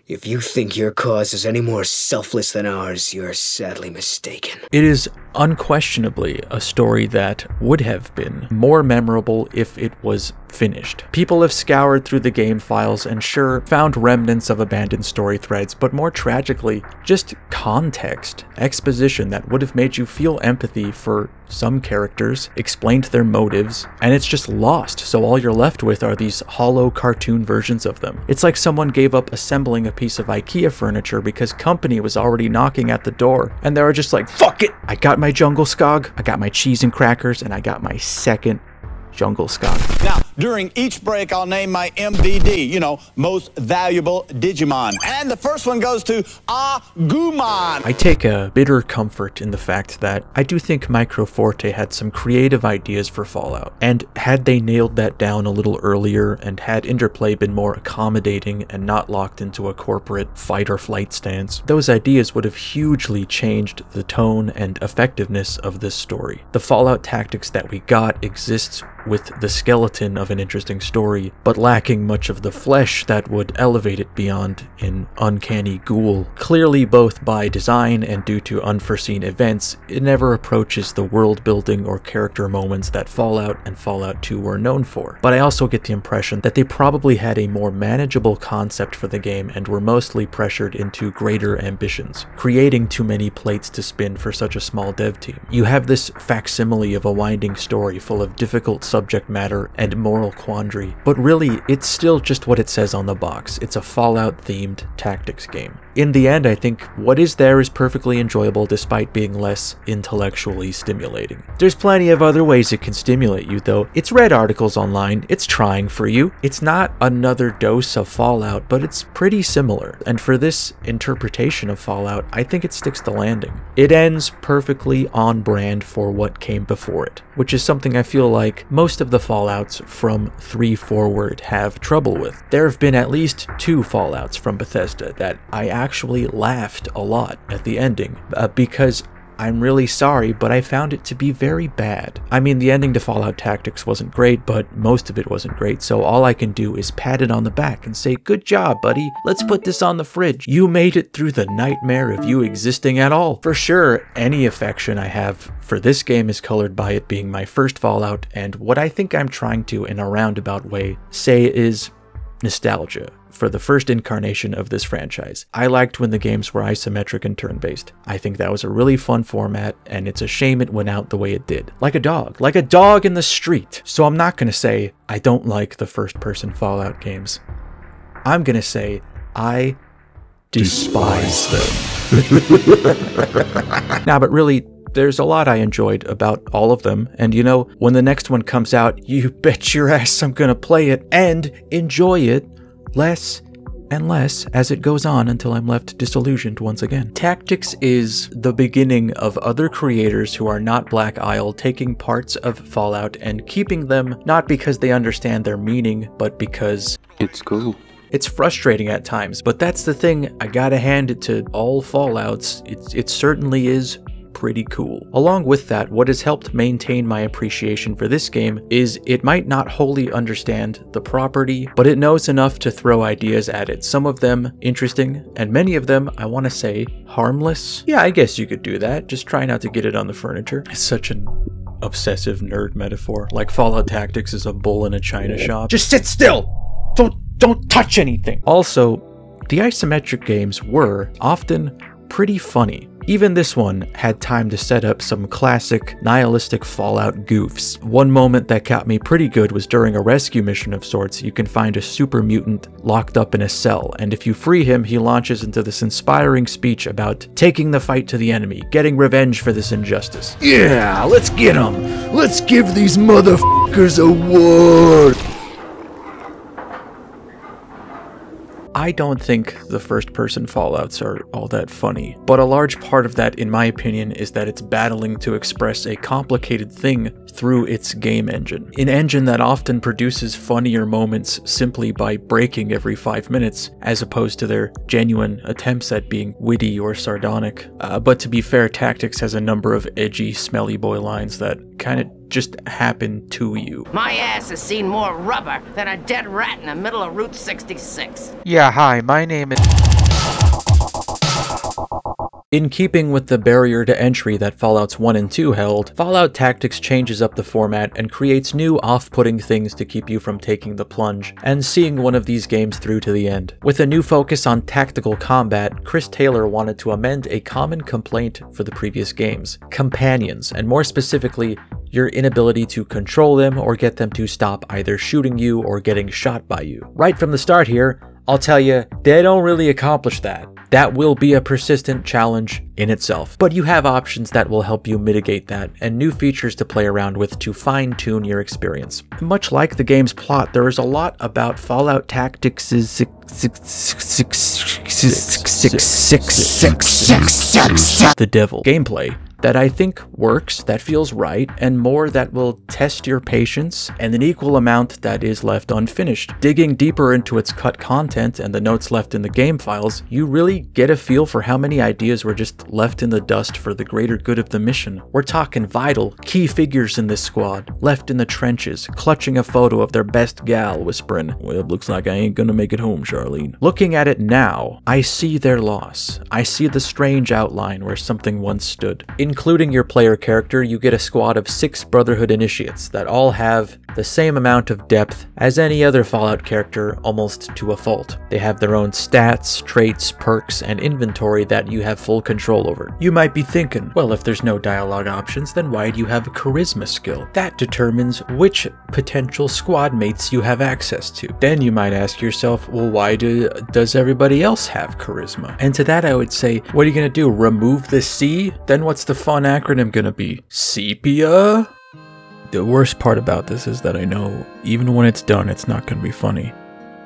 If you think your cause is any more selfless than ours, you're sadly mistaken. It is unquestionably a story that would have been more memorable if it was finished. People have scoured through the game files and sure, found remnants of abandoned story threads, but more tragically, just context, exposition that would have made you feel empathy for some characters, explained their motives, and it's just lost, so all you're left with are these hollow cartoon versions of them. It's like someone gave up assembling a piece of IKEA furniture because company was already knocking at the door, and they were just like, fuck it! I got my jungle skog, I got my cheese and crackers, and I got my second jungle skog. Now, during each break, I'll name my MVD, you know, most valuable Digimon. And the first one goes to Agumon. I take a bitter comfort in the fact that I do think Microforte had some creative ideas for Fallout, and had they nailed that down a little earlier and had Interplay been more accommodating and not locked into a corporate fight or flight stance, those ideas would have hugely changed the tone and effectiveness of this story. The Fallout tactics that we got exists with the skeleton of an interesting story, but lacking much of the flesh that would elevate it beyond an uncanny ghoul. Clearly, both by design and due to unforeseen events, it never approaches the world building or character moments that Fallout and Fallout 2 were known for. But I also get the impression that they probably had a more manageable concept for the game and were mostly pressured into greater ambitions, creating too many plates to spin for such a small dev team. You have this facsimile of a winding story full of difficult subject matter and moral quandary, but really it's still just what it says on the box. It's a Fallout themed tactics game. In the end, I think what is there is perfectly enjoyable despite being less intellectually stimulating. There's plenty of other ways it can stimulate you though. It's read articles online, it's trying for you. It's not another dose of Fallout, but it's pretty similar. And for this interpretation of Fallout, I think it sticks the landing. It ends perfectly on brand for what came before it, which is something I feel like most of the Fallouts from 3 forward have trouble with. There have been at least 2 Fallouts from Bethesda that I actually laughed a lot at the ending, because I'm really sorry, but I found it to be very bad. I mean, the ending to Fallout Tactics wasn't great, but most of it wasn't great, so all I can do is pat it on the back and say, good job, buddy. Let's put this on the fridge. You made it through the nightmare of you existing at all. For sure, any affection I have for this game is colored by it being my first Fallout, and what I think I'm trying to, in a roundabout way, say is nostalgia for the first incarnation of this franchise. I liked when the games were isometric and turn-based. I think that was a really fun format, and it's a shame it went out the way it did. Like a dog in the street. So I'm not gonna say I don't like the first-person Fallout games. I'm gonna say I despise them. Nah, but really, there's a lot I enjoyed about all of them, and you know, when the next one comes out, you bet your ass I'm gonna play it and enjoy it less and less as it goes on until I'm left disillusioned once again. Tactics is the beginning of other creators who are not Black Isle taking parts of Fallout and keeping them not because they understand their meaning, but because it's cool. It's frustrating at times, but that's the thing, I gotta hand it to all Fallouts, it certainly is pretty cool. Along with that, what has helped maintain my appreciation for this game is it might not wholly understand the property, but it knows enough to throw ideas at it. Some of them interesting, and many of them, I want to say, harmless. Yeah, I guess you could do that. Just try not to get it on the furniture. It's such an obsessive nerd metaphor. Like Fallout Tactics is a bull in a china shop. Just sit still! Don't touch anything! Also, the isometric games were often pretty funny. Even this one had time to set up some classic nihilistic Fallout goofs. One moment that got me pretty good was during a rescue mission of sorts. You can find a super mutant locked up in a cell, and if you free him, he launches into this inspiring speech about taking the fight to the enemy, getting revenge for this injustice. Yeah, let's get them! Let's give these motherfuckers a war! I don't think the first-person Fallouts are all that funny, but a large part of that, in my opinion, is that it's battling to express a complicated thing through its game engine. An engine that often produces funnier moments simply by breaking every 5 minutes, as opposed to their genuine attempts at being witty or sardonic. But to be fair, Tactics has a number of edgy, smelly boy lines that kind of just happen to you. My ass has seen more rubber than a dead rat in the middle of Route 66. Yeah, hi, my name is... In keeping with the barrier to entry that Fallouts 1 and 2 held, Fallout Tactics changes up the format and creates new off-putting things to keep you from taking the plunge and seeing one of these games through to the end. With a new focus on tactical combat, Chris Taylor wanted to amend a common complaint for the previous games: companions, and more specifically, your inability to control them or get them to stop either shooting you or getting shot by you. Right from the start here, I'll tell you, they don't really accomplish that. That will be a persistent challenge in itself, but you have options that will help you mitigate that and new features to play around with to fine-tune your experience. Much like the game's plot, there is a lot about Fallout Tactics' the devil gameplay that I think works, that feels right, and more that will test your patience, and an equal amount that is left unfinished. Digging deeper into its cut content and the notes left in the game files, you really get a feel for how many ideas were just left in the dust for the greater good of the mission. We're talking vital, key figures in this squad, left in the trenches, clutching a photo of their best gal, whispering, "Well, looks like I ain't gonna make it home, Charlene." Looking at it now, I see their loss. I see the strange outline where something once stood. Including your player character, you get a squad of 6 Brotherhood initiates that all have the same amount of depth as any other Fallout character, almost to a fault. They have their own stats, traits, perks, and inventory that you have full control over. You might be thinking, well, if there's no dialogue options, then why do you have a charisma skill? That determines which potential squad mates you have access to. Then you might ask yourself, well, why does everybody else have charisma? And to that I would say, what are you gonna do, remove the C? Then what's the fun acronym gonna be? Sepia? The worst part about this is that I know, even when it's done, it's not gonna be funny.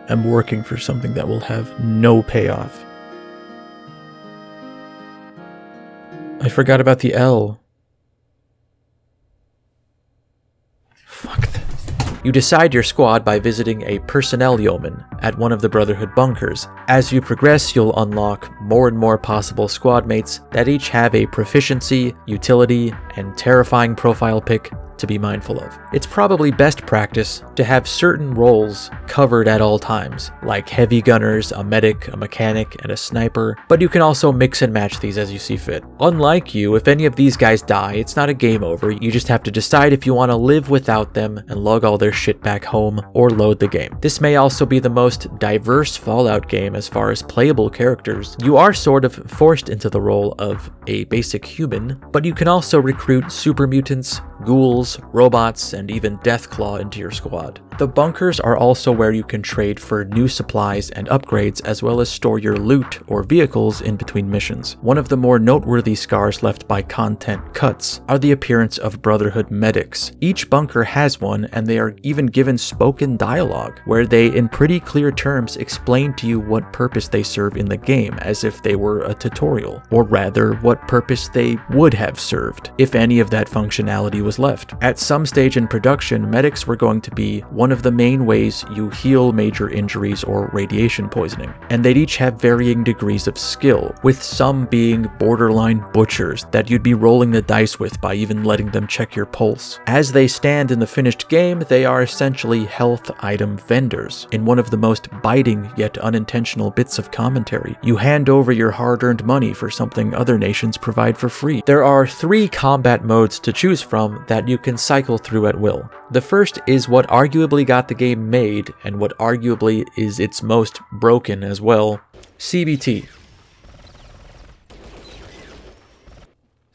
I'm working for something that will have no payoff. I forgot about the L. Fuck that. You decide your squad by visiting a personnel yeoman at one of the Brotherhood bunkers. As you progress, you'll unlock more and more possible squad mates that each have a proficiency, utility, and terrifying profile pick to be mindful of. It's probably best practice to have certain roles covered at all times, like heavy gunners, a medic, a mechanic, and a sniper, but you can also mix and match these as you see fit. Unlike you, if any of these guys die, it's not a game over, you just have to decide if you want to live without them and lug all their shit back home, or load the game. This may also be the most diverse Fallout game as far as playable characters. You are sort of forced into the role of a basic human, but you can also recruit super mutants, ghouls, robots, and even Deathclaw into your squad. The bunkers are also where you can trade for new supplies and upgrades, as well as store your loot or vehicles in between missions. One of the more noteworthy scars left by content cuts are the appearance of Brotherhood medics. Each bunker has one, and they are even given spoken dialogue, where they in pretty clear terms explain to you what purpose they serve in the game, as if they were a tutorial, or rather what purpose they would have served, if any of that functionality was left. At some stage in production, medics were going to be one of the main ways you heal major injuries or radiation poisoning, and they'd each have varying degrees of skill, with some being borderline butchers that you'd be rolling the dice with by even letting them check your pulse. As they stand in the finished game, they are essentially health item vendors. In one of the most biting yet unintentional bits of commentary, you hand over your hard-earned money for something other nations provide for free. There are 3 combat modes to choose from that you can cycle through at will. The first is what arguably got the game made, and what arguably is its most broken as well: CBT.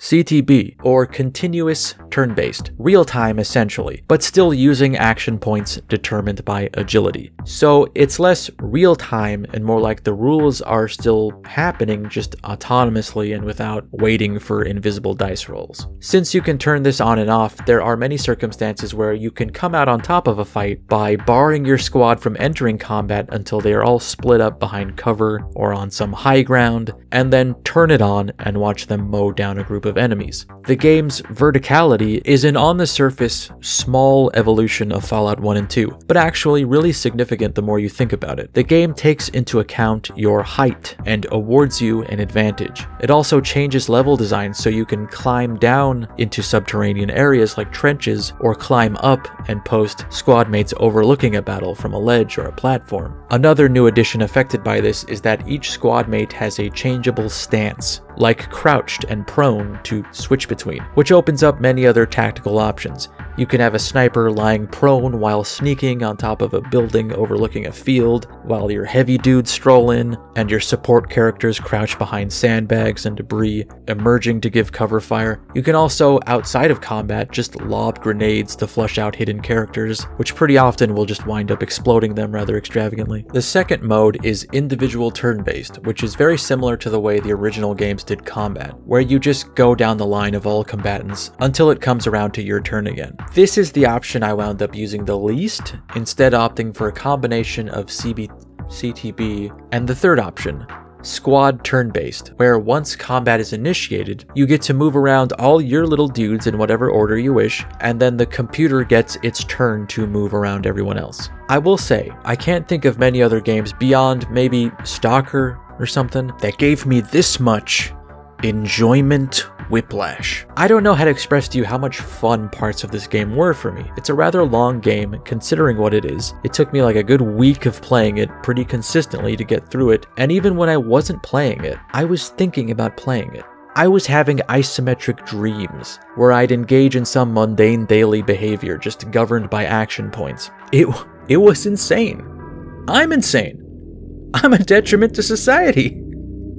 CTB, or continuous turn-based, real-time essentially, but still using action points determined by agility. So it's less real-time and more like the rules are still happening, just autonomously and without waiting for invisible dice rolls. Since you can turn this on and off, there are many circumstances where you can come out on top of a fight by barring your squad from entering combat until they are all split up behind cover or on some high ground, and then turn it on and watch them mow down a group of of enemies. The game's verticality is an on-the-surface, small evolution of Fallout 1 and 2, but actually really significant the more you think about it. The game takes into account your height and awards you an advantage. It also changes level design so you can climb down into subterranean areas like trenches, or climb up and post squad mates overlooking a battle from a ledge or a platform. Another new addition affected by this is that each squad mate has a changeable stance, like crouched and prone to switch between, which opens up many other tactical options. You can have a sniper lying prone while sneaking on top of a building overlooking a field, while your heavy dudes stroll in, and your support characters crouch behind sandbags and debris, emerging to give cover fire. You can also, outside of combat, just lob grenades to flush out hidden characters, which pretty often will just wind up exploding them rather extravagantly. The second mode is individual turn-based, which is very similar to the way the original games did combat, where you just go down the line of all combatants until it comes around to your turn again. This is the option I wound up using the least, instead opting for a combination of CTB and the third option, squad turn-based, where once combat is initiated, you get to move around all your little dudes in whatever order you wish, and then the computer gets its turn to move around everyone else. I will say, I can't think of many other games beyond maybe Stalker or something that gave me this much enjoyment whiplash. I don't know how to express to you how much fun parts of this game were for me. It's a rather long game considering what it is. It took me like a good week of playing it pretty consistently to get through it, and even when I wasn't playing it, I was thinking about playing it. I was having isometric dreams where I'd engage in some mundane daily behavior just governed by action points. It was insane. I'm insane. I'm a detriment to society.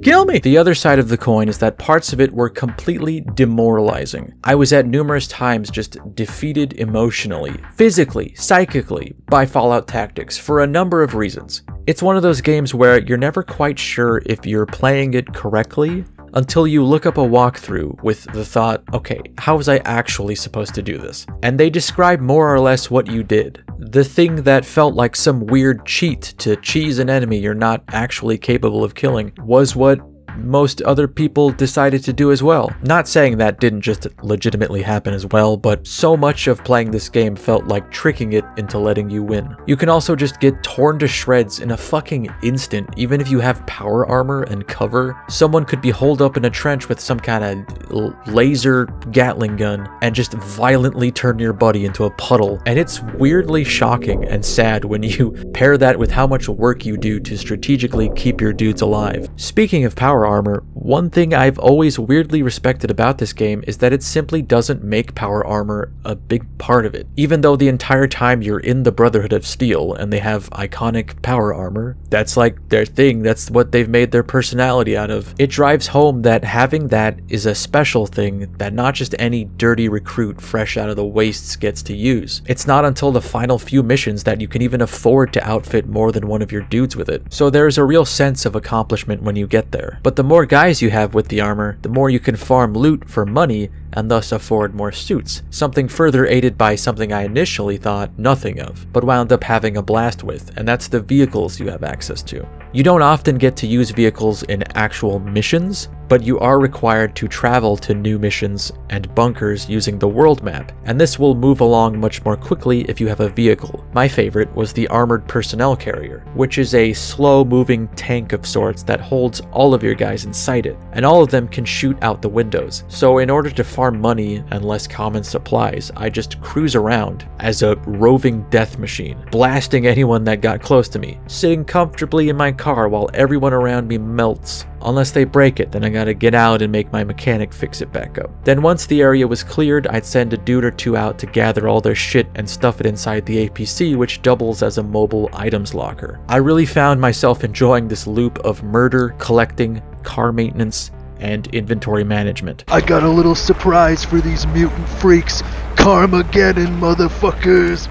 Kill me! The other side of the coin is that parts of it were completely demoralizing. I was at numerous times just defeated emotionally, physically, psychically, by Fallout Tactics for a number of reasons. It's one of those games where you're never quite sure if you're playing it correctly until you look up a walkthrough with the thought, okay, how was I actually supposed to do this? And they describe more or less what you did. The thing that felt like some weird cheat to cheese an enemy you're not actually capable of killing was what most other people decided to do as well. Not saying that didn't just legitimately happen as well, but so much of playing this game felt like tricking it into letting you win. You can also just get torn to shreds in a fucking instant, even if you have power armor and cover. Someone could be holed up in a trench with some kind of laser Gatling gun and just violently turn your buddy into a puddle, and it's weirdly shocking and sad when you pair that with how much work you do to strategically keep your dudes alive. Speaking of power armor, one thing I've always weirdly respected about this game is that it simply doesn't make power armor a big part of it. Even though the entire time you're in the Brotherhood of Steel and they have iconic power armor, that's like their thing, that's what they've made their personality out of. It drives home that having that is a special thing that not just any dirty recruit fresh out of the wastes gets to use. It's not until the final few missions that you can even afford to outfit more than one of your dudes with it. So there's a real sense of accomplishment when you get there. But the more guys you have with the armor, the more you can farm loot for money and thus afford more suits, something further aided by something I initially thought nothing of, but wound up having a blast with, and that's the vehicles you have access to. You don't often get to use vehicles in actual missions, but you are required to travel to new missions and bunkers using the world map, and this will move along much more quickly if you have a vehicle. My favorite was the Armored Personnel Carrier, which is a slow-moving tank of sorts that holds all of your guys inside it, and all of them can shoot out the windows. So in order to farm money and less common supplies, I just cruise around as a roving death machine, blasting anyone that got close to me, sitting comfortably in my car while everyone around me melts. Unless they break it, then I gotta get out and make my mechanic fix it back up. Then once the area was cleared, I'd send a dude or two out to gather all their shit and stuff it inside the APC, which doubles as a mobile items locker. I really found myself enjoying this loop of murder, collecting, car maintenance, and inventory management. I got a little surprise for these mutant freaks. Carmageddon, motherfuckers!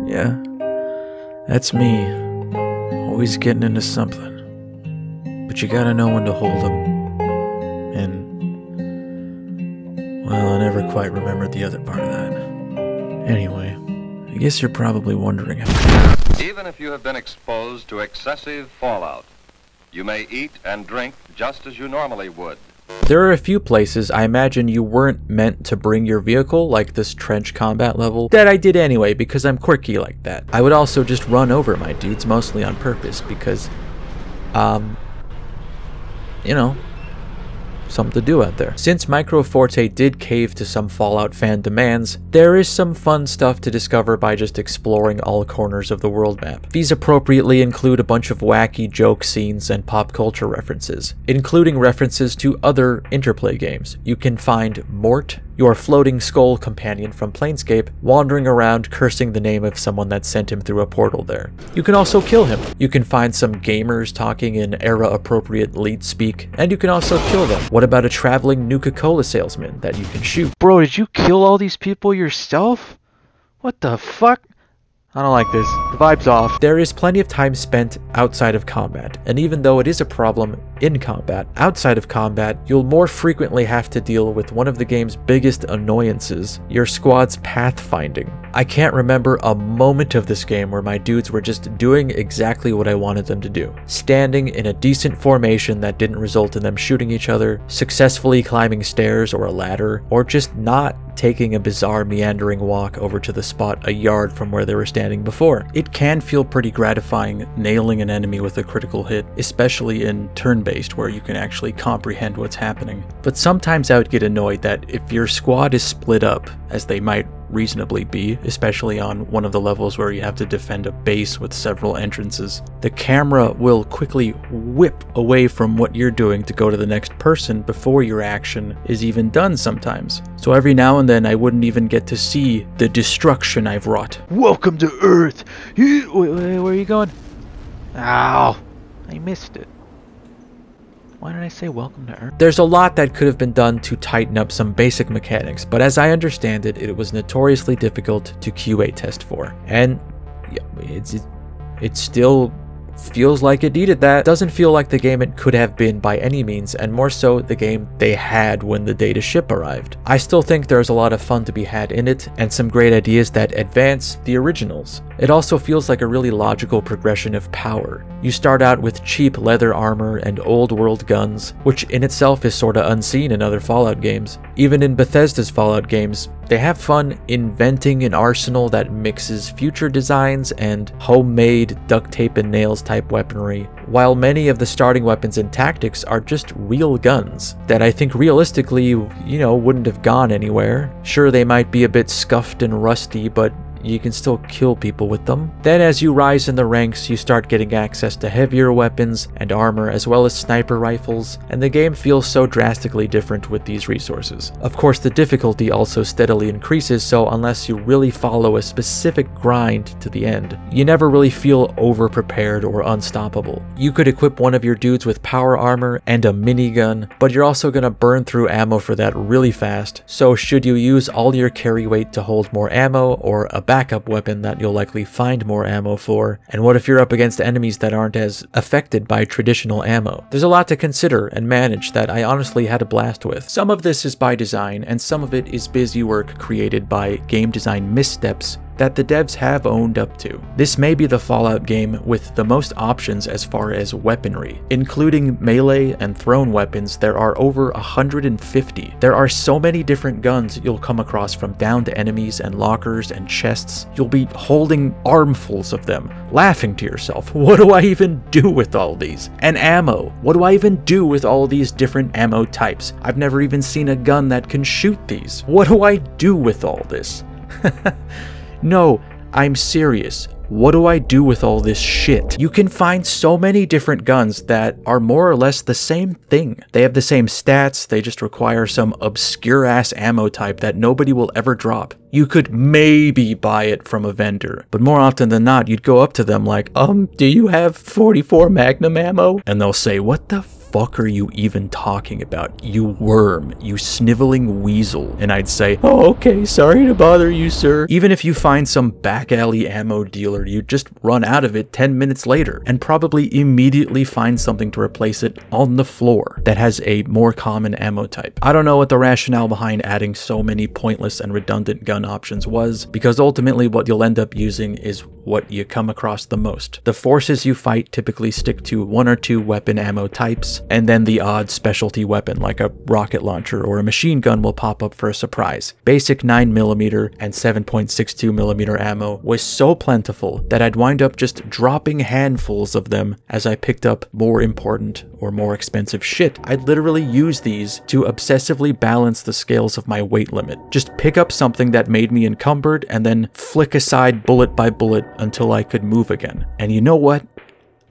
Yeah, that's me. Always getting into something. But you gotta know when to hold them. And, well, I never quite remembered the other part of that. Anyway, I guess you're probably wondering how. Even if you have been exposed to excessive fallout, You may eat and drink just as you normally would. There are a few places I imagine you weren't meant to bring your vehicle, like this trench combat level, that I did anyway because I'm quirky like that. I would also just run over my dudes, mostly on purpose, because, you know, something to do out there. Since Microforte did cave to some Fallout fan demands, there is some fun stuff to discover by just exploring all corners of the world map. These appropriately include a bunch of wacky joke scenes and pop culture references, including references to other Interplay games. You can find Mort, your floating skull companion from Planescape, wandering around cursing the name of someone that sent him through a portal there. You can also kill him. You can find some gamers talking in era-appropriate lead speak, and you can also kill them. What about a traveling Nuka-Cola salesman that you can shoot? Bro, did you kill all these people yourself? What the fuck? I don't like this. The vibe's off. There is plenty of time spent outside of combat, and even though it is a problem in combat, outside of combat, you'll more frequently have to deal with one of the game's biggest annoyances, your squad's pathfinding. I can't remember a moment of this game where my dudes were just doing exactly what I wanted them to do. Standing in a decent formation that didn't result in them shooting each other, successfully climbing stairs or a ladder, or just not taking a bizarre meandering walk over to the spot a yard from where they were standing before. It can feel pretty gratifying nailing an enemy with a critical hit, especially in turn-based where you can actually comprehend what's happening. But sometimes I would get annoyed that if your squad is split up, as they might reasonably be, especially on one of the levels where you have to defend a base with several entrances, the camera will quickly whip away from what you're doing to go to the next person before your action is even done sometimes. So every now and then I wouldn't even get to see the destruction I've wrought. Welcome to Earth! Wait, where are you going? Ow! I missed it. Why did I say welcome to Earth? There's a lot that could have been done to tighten up some basic mechanics, but as I understand it, it was notoriously difficult to QA test for. And it still feels like it needed that. It doesn't feel like the game it could have been by any means, and more so the game they had when the data ship arrived. I still think there's a lot of fun to be had in it, and some great ideas that advance the originals. It also feels like a really logical progression of power. You start out with cheap leather armor and old world guns, which in itself is sorta unseen in other Fallout games. Even in Bethesda's Fallout games, they have fun inventing an arsenal that mixes future designs and homemade duct tape and nails type weaponry, while many of the starting weapons and tactics are just real guns that I think realistically, you know, wouldn't have gone anywhere. Sure, they might be a bit scuffed and rusty, but you can still kill people with them. Then as you rise in the ranks, you start getting access to heavier weapons and armor as well as sniper rifles, and the game feels so drastically different with these resources. Of course, the difficulty also steadily increases, so unless you really follow a specific grind to the end, you never really feel over-prepared or unstoppable. You could equip one of your dudes with power armor and a minigun, but you're also gonna burn through ammo for that really fast, so should you use all your carry weight to hold more ammo, or a backup weapon that you'll likely find more ammo for? And what if you're up against enemies that aren't as affected by traditional ammo? There's a lot to consider and manage that I honestly had a blast with. Some of this is by design, and some of it is busy work created by game design missteps that the devs have owned up to. This may be the Fallout game with the most options as far as weaponry. Including melee and thrown weapons, there are over 150. There are so many different guns you'll come across, from downed enemies and lockers and chests. You'll be holding armfuls of them, laughing to yourself, what do I even do with all these? And ammo, what do I even do with all these different ammo types? I've never even seen a gun that can shoot these. What do I do with all this? No, I'm serious. What do I do with all this shit? You can find so many different guns that are more or less the same thing. They have the same stats, they just require some obscure ass ammo type that nobody will ever drop. You could maybe buy it from a vendor, but more often than not, you'd go up to them like, do you have 44 Magnum ammo? And they'll say, what the fuck fuck are you even talking about? You worm, you sniveling weasel. And I'd say, oh, okay, sorry to bother you, sir. Even if you find some back alley ammo dealer, you just run out of it 10 minutes later and probably immediately find something to replace it on the floor that has a more common ammo type. I don't know what the rationale behind adding so many pointless and redundant gun options was, because ultimately what you'll end up using is what you come across the most. The forces you fight typically stick to 1 or 2 weapon ammo types, and then the odd specialty weapon like a rocket launcher or a machine gun will pop up for a surprise. Basic 9mm and 7.62mm ammo was so plentiful that I'd wind up just dropping handfuls of them as I picked up more important or more expensive shit. I'd literally use these to obsessively balance the scales of my weight limit. Just pick up something that made me encumbered and then flick aside bullet by bullet until I could move again. And you know what?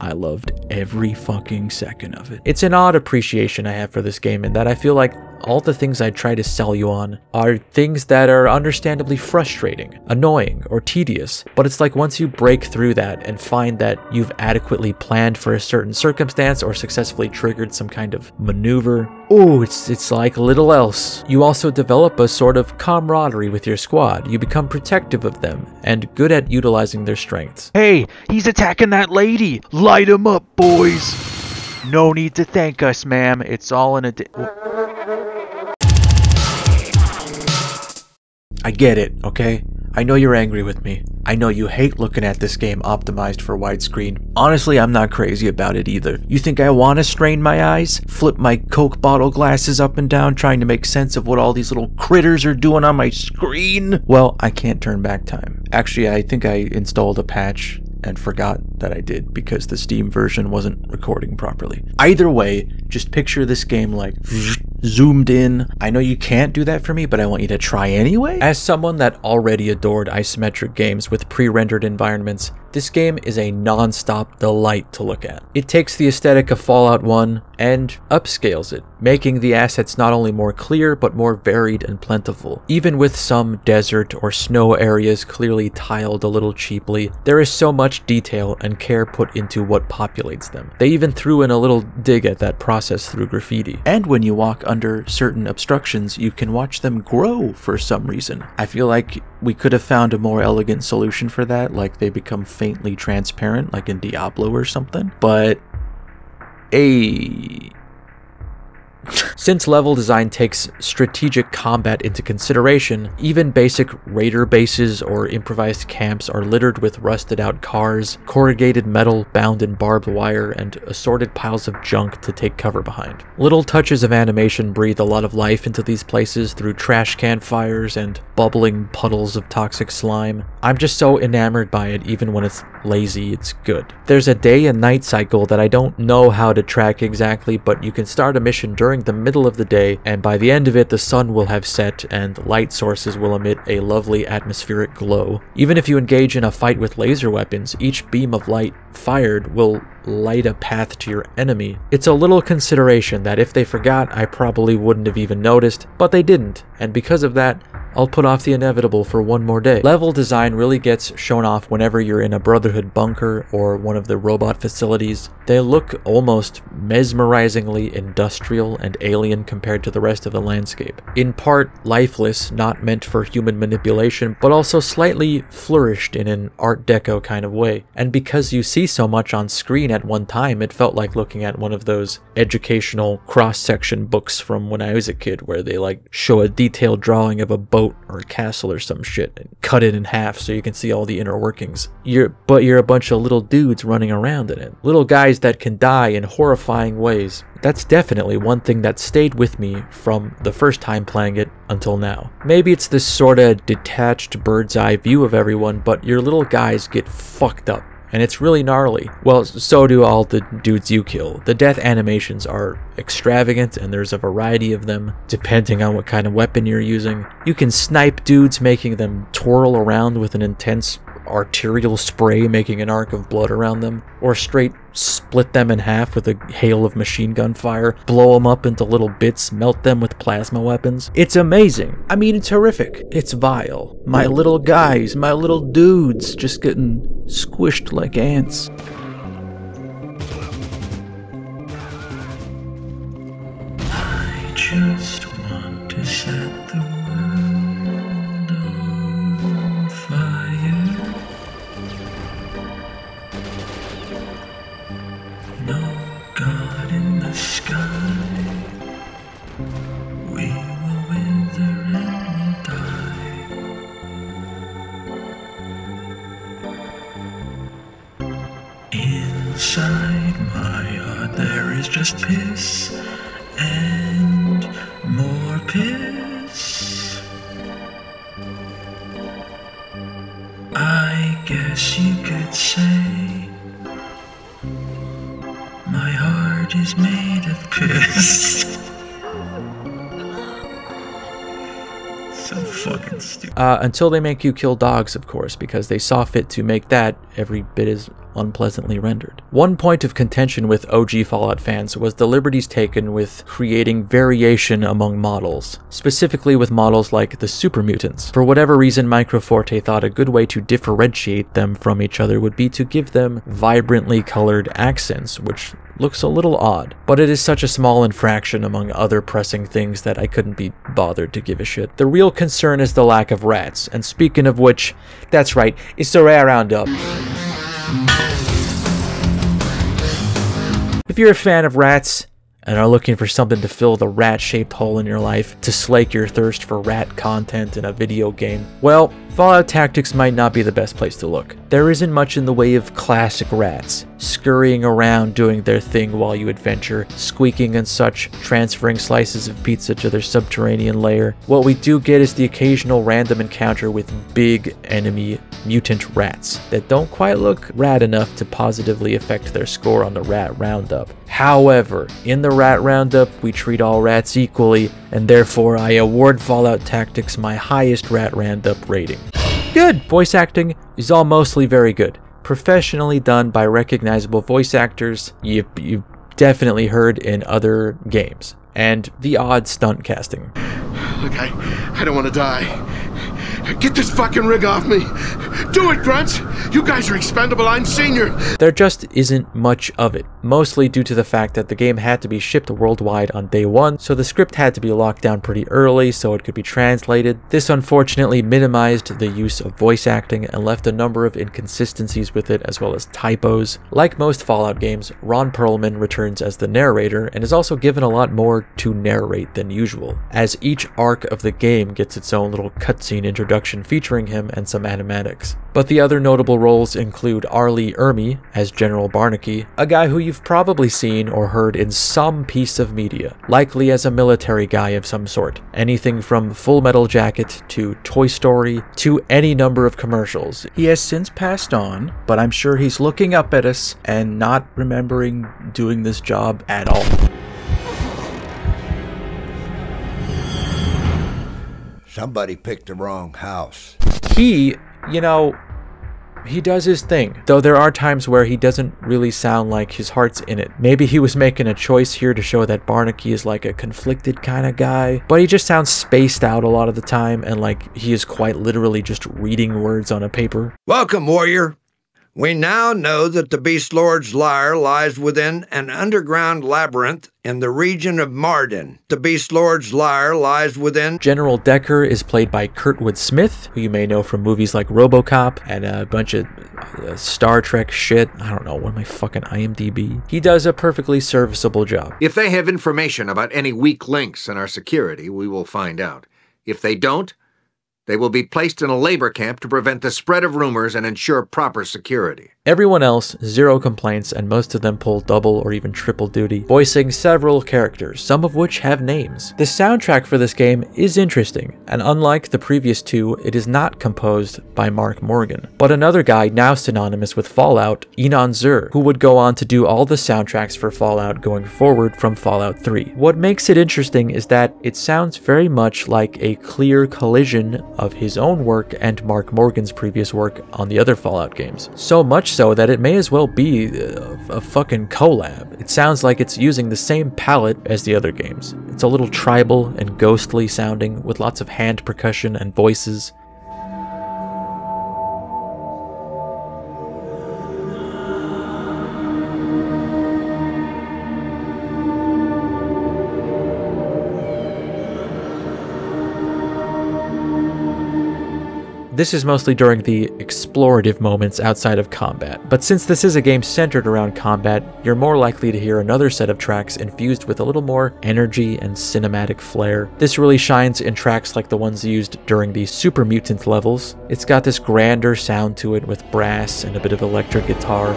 I loved every fucking second of it. It's an odd appreciation I have for this game in that I feel like all the things I try to sell you on are things that are understandably frustrating, annoying, or tedious, but it's like once you break through that and find that you've adequately planned for a certain circumstance or successfully triggered some kind of maneuver, oh, it's like little else. You also develop a sort of camaraderie with your squad. You become protective of them and good at utilizing their strengths. Hey, he's attacking that lady! Light him up, boys! No need to thank us, ma'am. It's all in a... I get it, okay? I know you're angry with me. I know you hate looking at this game optimized for widescreen. Honestly, I'm not crazy about it either. You think I want to strain my eyes? Flip my Coke bottle glasses up and down trying to make sense of what all these little critters are doing on my screen? Well, I can't turn back time. Actually, I think I installed a patch and forgot that I did because the Steam version wasn't recording properly. Either way, just picture this game like zoomed in. I know you can't do that for me, but I want you to try anyway. As someone that already adored isometric games with pre-rendered environments, this game is a non-stop delight to look at. It takes the aesthetic of Fallout 1 and upscales it, making the assets not only more clear but more varied and plentiful. Even with some desert or snow areas clearly tiled a little cheaply, there is so much detail and care put into what populates them. They even threw in a little dig at that process through graffiti. And when you walk under certain obstructions, you can watch them grow for some reason. I feel like we could have found a more elegant solution for that, like they become faintly transparent, like in Diablo or something, but since level design takes strategic combat into consideration, even basic raider bases or improvised camps are littered with rusted out cars, corrugated metal bound in barbed wire, and assorted piles of junk to take cover behind. Little touches of animation breathe a lot of life into these places through trash can fires and bubbling puddles of toxic slime. I'm just so enamored by it. Even when it's lazy, it's good. There's a day and night cycle that I don't know how to track exactly, but you can start a mission during the middle of the day, and by the end of it the sun will have set and light sources will emit a lovely atmospheric glow. Even if you engage in a fight with laser weapons, each beam of light fired will light a path to your enemy. It's a little consideration that if they forgot, I probably wouldn't have even noticed, but they didn't, and because of that, I'll put off the inevitable for one more day. Level design really gets shown off whenever you're in a Brotherhood bunker or one of the robot facilities. They look almost mesmerizingly industrial and alien compared to the rest of the landscape. In part lifeless, not meant for human manipulation, but also slightly flourished in an Art Deco kind of way. And because you see so much on screen at one time, it felt like looking at one of those educational cross-section books from when I was a kid where they like show a detailed drawing of a boat or a castle or some shit and cut it in half so you can see all the inner workings. But you're a bunch of little dudes running around in it. Little guys that can die in horrifying ways. That's definitely one thing that stayed with me from the first time playing it until now. Maybe it's this sorta detached bird's eye view of everyone, but your little guys get fucked up. And it's really gnarly. Well, so do all the dudes you kill. The death animations are extravagant, and there's a variety of them, depending on what kind of weapon you're using. You can snipe dudes, making them twirl around with an intense arterial spray, making an arc of blood around them, or straight split them in half with a hail of machine gun fire, blow them up into little bits, melt them with plasma weapons. It's amazing. I mean, it's horrific. It's vile. My little guys, my little dudes, just getting squished like ants. Inside my heart there is just piss and more piss. I guess you could say my heart is made of piss. So fucking stupid. Until they make you kill dogs, of course, because they saw fit to make that every bit as unpleasantly rendered. One point of contention with OG Fallout fans was the liberties taken with creating variation among models, specifically with models like the super mutants. For whatever reason, Microforte thought a good way to differentiate them from each other would be to give them vibrantly colored accents, which looks a little odd, but it is such a small infraction among other pressing things that I couldn't be bothered to give a shit. The real concern is the lack of rats, and speaking of which, that's right, it's the rat roundup. If you're a fan of rats and are looking for something to fill the rat-shaped hole in your life, to slake your thirst for rat content in a video game, well, Fallout Tactics might not be the best place to look. There isn't much in the way of classic rats, scurrying around doing their thing while you adventure, squeaking and such, transferring slices of pizza to their subterranean lair. What we do get is the occasional random encounter with big enemy mutant rats that don't quite look rat enough to positively affect their score on the rat roundup. However, in the rat roundup, we treat all rats equally, and therefore I award Fallout Tactics my highest rat roundup rating. Good! Voice acting is all mostly very good. Professionally done by recognizable voice actors you've definitely heard in other games. And the odd stunt casting. Look, I don't want to die. Get this fucking rig off me! Do it, Grunts! You guys are expendable, I'm senior! There just isn't much of it, mostly due to the fact that the game had to be shipped worldwide on day one, so the script had to be locked down pretty early so it could be translated. This unfortunately minimized the use of voice acting and left a number of inconsistencies with it, as well as typos. Like most Fallout games, Ron Perlman returns as the narrator and is also given a lot more to narrate than usual, as each arc of the game gets its own little cutscene introduction featuring him and some animatics. But the other notable roles include Arlie Ermey as General Barnaky, a guy who you've probably seen or heard in some piece of media, likely as a military guy of some sort. Anything from Full Metal Jacket to Toy Story to any number of commercials. He has since passed on, but I'm sure he's looking up at us and not remembering doing this job at all. Somebody picked the wrong house. He, you know, he does his thing, though there are times where he doesn't really sound like his heart's in it. Maybe he was making a choice here to show that Barnaky is like a conflicted kind of guy, but he just sounds spaced out a lot of the time and like he is quite literally just reading words on a paper. Welcome, warrior. We now know that the Beast Lord's lair lies within an underground labyrinth in the region of Marden. The Beast Lord's lair lies within... General Decker is played by Kurtwood Smith, who you may know from movies like RoboCop and a bunch of Star Trek shit. I don't know, what am I fucking IMDb? He does a perfectly serviceable job. If they have information about any weak links in our security, we will find out. If they don't, they will be placed in a labor camp to prevent the spread of rumors and ensure proper security. Everyone else, zero complaints, and most of them pull double or even triple duty, voicing several characters, some of which have names. The soundtrack for this game is interesting, and unlike the previous two, it is not composed by Mark Morgan, but another guy now synonymous with Fallout, Enon Zur, who would go on to do all the soundtracks for Fallout going forward from Fallout 3. What makes it interesting is that it sounds very much like a clear collision of his own work and Mark Morgan's previous work on the other Fallout games. So much so that it may as well be a fucking collab. It sounds like it's using the same palette as the other games. It's a little tribal and ghostly sounding with lots of hand percussion and voices. This is mostly during the explorative moments outside of combat, but since this is a game centered around combat, you're more likely to hear another set of tracks infused with a little more energy and cinematic flair. This really shines in tracks like the ones used during the Super Mutant levels. It's got this grander sound to it with brass and a bit of electric guitar.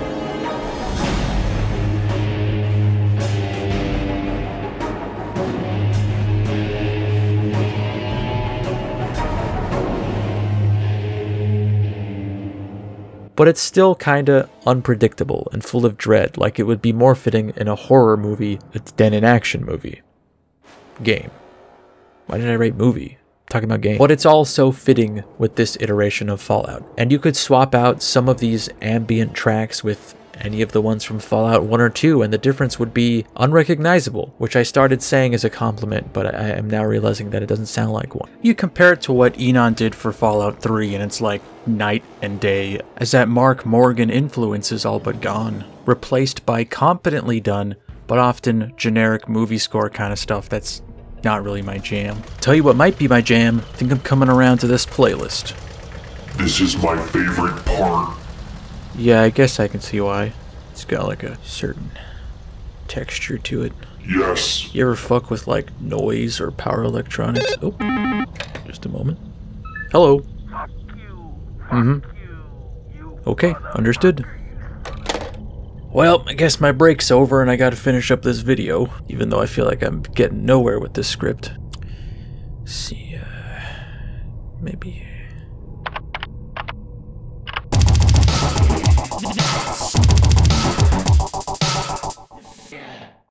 but it's still kinda unpredictable and full of dread, like it would be more fitting in a horror movie than an action movie. Game. Why did I write movie? I'm talking about game. But it's all so fitting with this iteration of Fallout. And you could swap out some of these ambient tracks with any of the ones from Fallout 1 or 2, and the difference would be unrecognizable, which I started saying as a compliment, but I am now realizing that it doesn't sound like one. You compare it to what Enon did for Fallout 3, and it's like night and day, as that Mark Morgan influence is all but gone, replaced by competently done, but often generic movie score kind of stuff that's not really my jam. Tell you what might be my jam, I think I'm coming around to this playlist. This is my favorite part. Yeah, I guess I can see why. It's got like a certain texture to it. Yes. You ever fuck with like noise or power electronics? Oh, just a moment. Hello. Okay, understood. Well, I guess my break's over and I gotta finish up this video, even though I feel like I'm getting nowhere with this script. Let's see, maybe...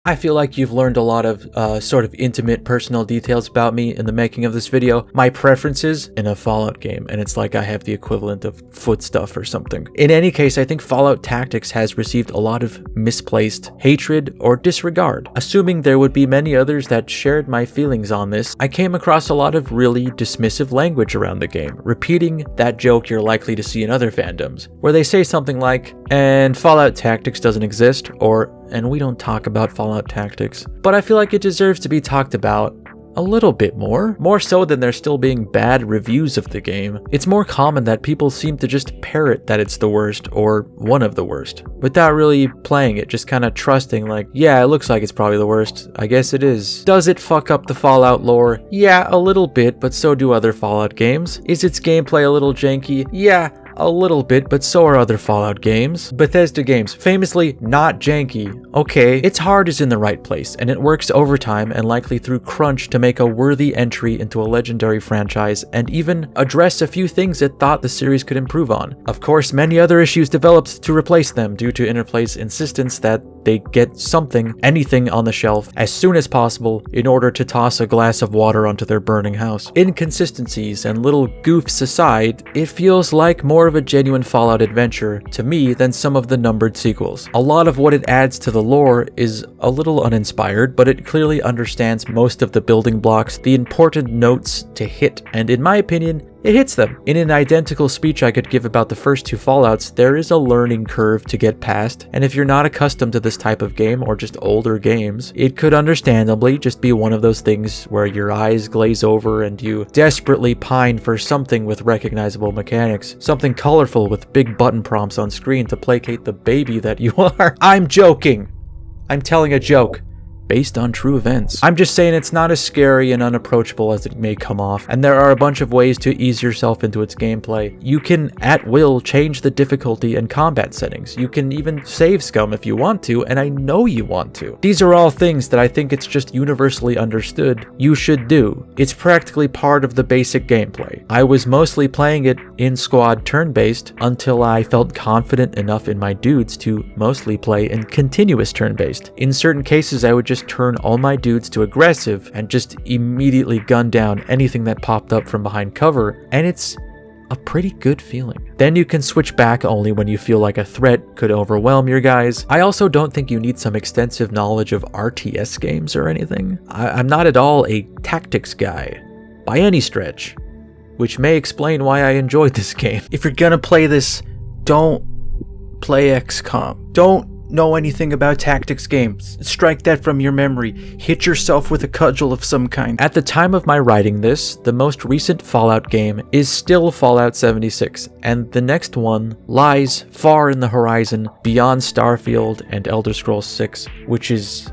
I feel like you've learned a lot of sort of intimate personal details about me in the making of this video. My preferences in a Fallout game, and it's like I have the equivalent of foot stuff or something. In any case, I think Fallout Tactics has received a lot of misplaced hatred or disregard. Assuming there would be many others that shared my feelings on this, I came across a lot of really dismissive language around the game, repeating that joke you're likely to see in other fandoms, where they say something like, and Fallout Tactics doesn't exist, or and we don't talk about Fallout Tactics. But I feel like it deserves to be talked about a little bit more so than there still being bad reviews of the game. It's more common that people seem to just parrot that it's the worst or one of the worst, without really playing it, just kind of trusting like, yeah, it looks like it's probably the worst, I guess it is. Does it fuck up the Fallout lore? Yeah, a little bit, but so do other Fallout games. Is its gameplay a little janky? Yeah, a little bit, but so are other Fallout games. Bethesda games, famously not janky. Okay, its heart is in the right place, and it works overtime and likely through crunch to make a worthy entry into a legendary franchise, and even address a few things it thought the series could improve on. Of course, many other issues developed to replace them due to Interplay's insistence that they get anything on the shelf as soon as possible in order to toss a glass of water onto their burning house. Inconsistencies and little goofs aside, it feels like more of a genuine Fallout adventure to me than some of the numbered sequels. A lot of what it adds to the lore is a little uninspired, but it clearly understands most of the building blocks, the important notes to hit, and in my opinion, it hits them. In an identical speech I could give about the first two Fallouts, there is a learning curve to get past, and if you're not accustomed to this type of game or just older games, it could understandably just be one of those things where your eyes glaze over and you desperately pine for something with recognizable mechanics, something colorful with big button prompts on screen to placate the baby that you are. I'm joking! I'm telling a joke. Based on true events. I'm just saying it's not as scary and unapproachable as it may come off, and there are a bunch of ways to ease yourself into its gameplay. You can, at will, change the difficulty and combat settings. You can even save scum if you want to, and I know you want to. These are all things that I think it's just universally understood you should do. It's practically part of the basic gameplay. I was mostly playing it in squad turn-based until I felt confident enough in my dudes to mostly play in continuous turn-based. In certain cases, I would just turn all my dudes to aggressive and just immediately gun down anything that popped up from behind cover, and it's a pretty good feeling. Then you can switch back only when you feel like a threat could overwhelm your guys. I also don't think you need some extensive knowledge of RTS games or anything. I'm not at all a tactics guy, by any stretch, which may explain why I enjoyed this game. If you're gonna play this, don't play XCOM. Don't know anything about tactics games. Strike that from your memory. Hit yourself with a cudgel of some kind. At the time of my writing this, the most recent Fallout game is still Fallout 76, and the next one lies far in the horizon beyond Starfield and Elder Scrolls 6, which is,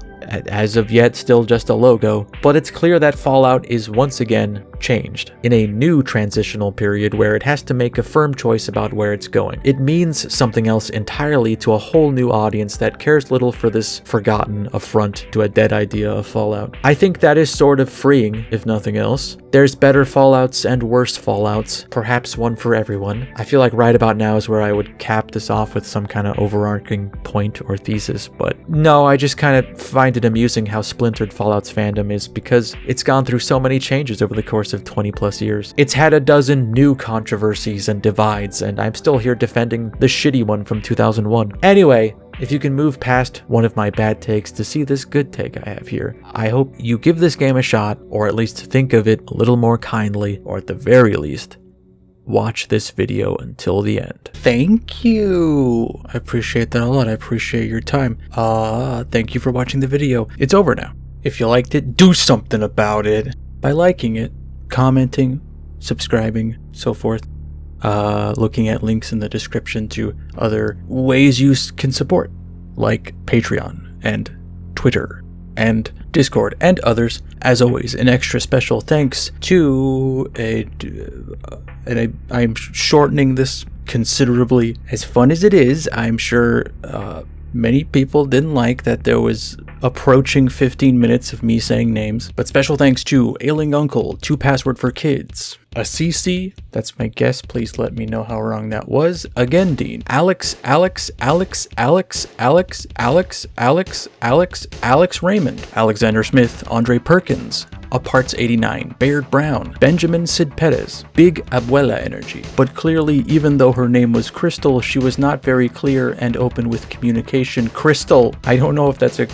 as of yet, still just a logo. But it's clear that Fallout is once again changed, in a new transitional period where it has to make a firm choice about where it's going. It means something else entirely to a whole new audience that cares little for this forgotten affront to a dead idea of Fallout. I think that is sort of freeing, if nothing else. There's better Fallouts and worse Fallouts, perhaps one for everyone. I feel like right about now is where I would cap this off with some kind of overarching point or thesis, but no, I just kind of find it amusing how splintered Fallout's fandom is because it's gone through so many changes over the course of 20 plus years. It's had a dozen new controversies and divides, and I'm still here defending the shitty one from 2001. Anyway, if you can move past one of my bad takes to see this good take I have here, I hope you give this game a shot, or at least think of it a little more kindly, or at the very least, watch this video until the end. Thank you! I appreciate that a lot. I appreciate your time. Thank you for watching the video. It's over now. If you liked it, do something about it by liking it, commenting, subscribing, so forth. Looking at links in the description to other ways you can support, like Patreon and Twitter and Discord and others. As always, an extra special thanks to I'm shortening this considerably. As fun as it is, I'm sure many people didn't like that there was approaching 15 minutes of me saying names, but special thanks to Ailing Uncle, 2Password for Kids, Assisi, that's my guess, please let me know how wrong that was, Again Dean, Alex Raymond, Alexander Smith, Andre Perkins, Aparts 89, Baird Brown, Benjamin Sid Perez, Big Abuela Energy. But clearly, even though her name was Crystal, she was not very clear and open with communication. Crystal, I don't know if that's a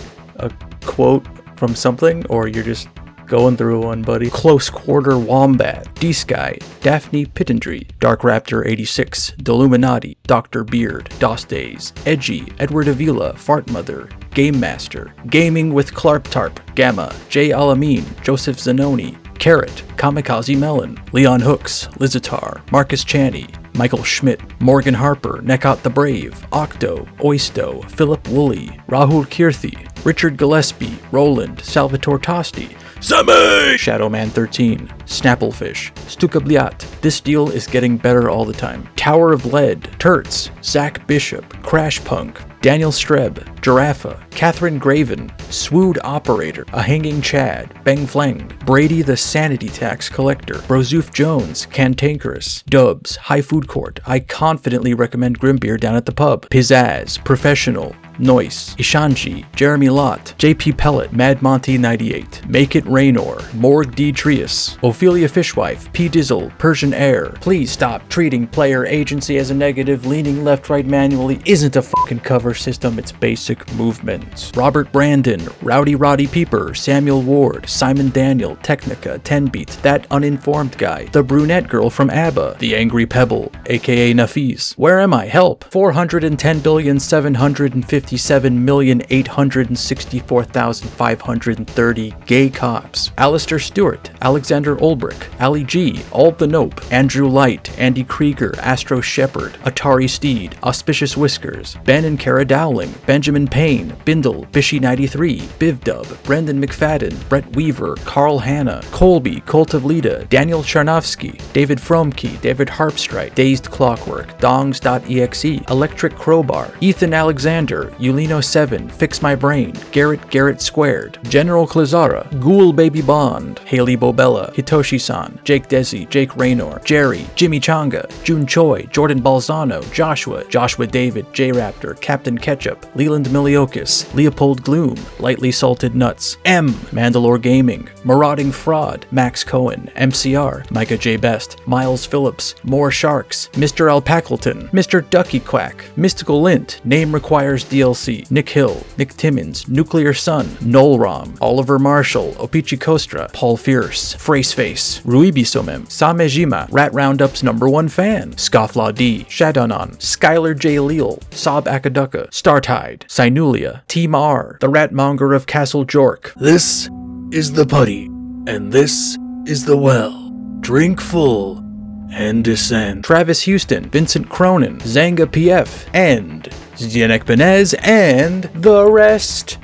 quote from something or you're just going through one, buddy. Close Quarter Wombat, D-Sky, Daphne Pittendry, Dark Raptor 86, Deluminati, Dr. Beard, DOS Days, Edgy, Edward Avila, Fartmother, Game Master, Gaming with Clarp Tarp, Gamma, J. Alameen, Joseph Zanoni, Carrot, Kamikaze Melon, Leon Hooks, Lizitar, Marcus Chaney, Michael Schmidt, Morgan Harper, Nekot the Brave, Octo, Oisto, Philip Woolley, Rahul Kirthi, Richard Gillespie, Roland, Salvatore Tosti, Sammy! Shadowman 13, Snapplefish, Stukabliat. This deal is getting better all the time. Tower of Lead, Turts, Zach Bishop, Crash Punk, Daniel Streb, Giraffa, Catherine Graven, Swood Operator, A Hanging Chad, Bang Flanged, Brady the Sanity Tax Collector, Brozoof Jones, Cantankerous, Dubs, High Food Court. I confidently recommend Grimbeard down at the pub. Pizzazz, Professional, Noise, Ishanji, Jeremy Lott, JP Pellet, Mad Monty 98, Make It Raynor, Morg D. Trius, Ophelia Fishwife, P. Dizzle, Persian Air. Please stop treating player agency as a negative. Leaning left-right manually isn't a fucking cover system, it's basic movements. Robert Brandon, Rowdy Roddy Peeper, Samuel Ward, Simon Daniel, Technica, 10-Beat, That Uninformed Guy, The Brunette Girl from ABBA, The Angry Pebble, aka Nafis. Where am I? Help! 410,757,864,530 gay cops. Alistair Stewart, Alexander Olbrich, Ali G, Ald the Nope, Andrew Light, Andy Krieger, Astro Shepherd, Atari Steed, Auspicious Whiskers, Ben and Kara Dowling, Benjamin Payne, Bindle, Bishy93, Bivdub, Brendan McFadden, Brett Weaver, Carl Hanna, Colby, Colt of Lita, Daniel Charnovsky, David Fromke, David Harpstrite, Dazed Clockwork, Dongs.exe, Electric Crowbar, Ethan Alexander, Ulino7, Fix My Brain, Garrett Squared, General Klazara, Ghoul Baby Bond, Haley Bobella, Hitoshi-san, Jake Desi, Jake Raynor, Jerry, Jimmy Changa, June Choi, Jordan Balzano, Joshua David, J-Raptor, Captain Ketchup, Leland Miliokis, Leopold Gloom, Lightly Salted Nuts, M, Mandalore Gaming, Marauding Fraud, Max Cohen, MCR, Micah J. Best, Miles Phillips, More Sharks, Mr. Alpacleton, Mr. Ducky Quack, Mystical Lint, Name Requires DLC, Nick Hill, Nick Timmons, Nuclear Sun, Nolrom, Oliver Marshall, Opichi Kostra, Paul Fierce, Fraceface, Ruibisomem, Samejima, Rat Roundup's #1 fan, Scofflaw D, Shadonon, Skylar J. Leal, Sob Akaduka, Startide, Sinulia, Team R, the Ratmonger of Castle Jork. This is the putty, and this is the well. Drink full and descend. Travis Houston, Vincent Cronin, Zanga PF, and Zdenek Benez, and the rest.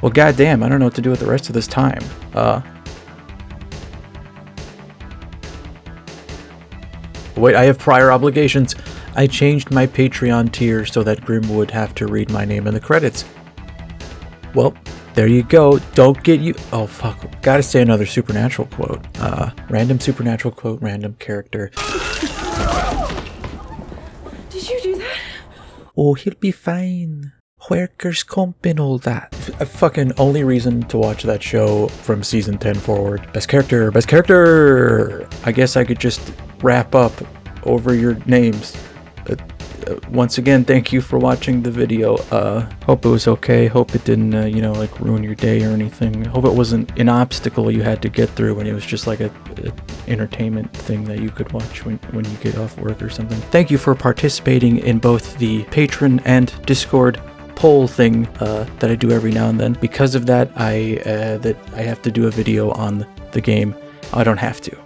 Well, goddamn, I don't know what to do with the rest of this time. Wait, I have prior obligations. I changed my Patreon tier so that Grim would have to read my name in the credits. Well, there you go. Don't get you... Oh, fuck. Gotta say another supernatural quote. Random supernatural quote, random character. Did you do that? Oh, he'll be fine. Workers' comp and all that. A fucking only reason to watch that show from season 10 forward. Best character, best character! I guess I could just wrap up over your names. Once again, thank you for watching the video. Hope it was okay. Hope it didn't, you know, like ruin your day or anything. Hope it wasn't an obstacle you had to get through and it was just like a entertainment thing that you could watch when you get off work or something. Thank you for participating in both the Patreon and Discord poll thing that I do every now and then. Because of that, I have to do a video on the game. I don't have to.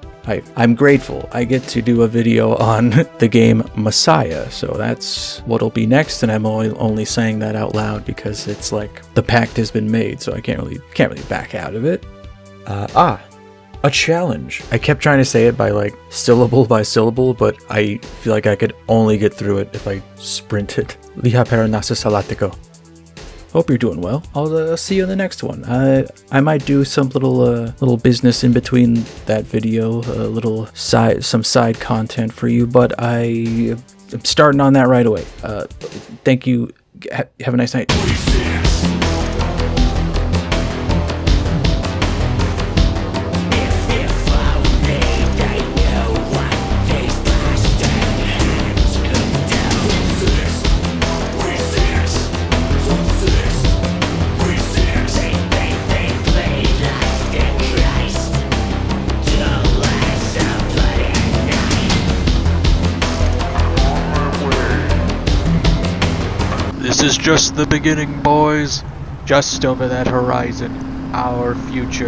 I'm grateful. I get to do a video on the game Messiah, so that's what'll be next, and I'm only saying that out loud because it's like the pact has been made, so I can't really back out of it. A challenge. I kept trying to say it by like syllable by syllable, but I feel like I could only get through it if I sprinted. Liha per nasa salatiko. Hope you're doing well. I'll see you in the next one. I might do some little business in between that video, some side content for you, but I'm starting on that right away. Thank you. Have a nice night. This is just the beginning, boys. Just over that horizon, our future.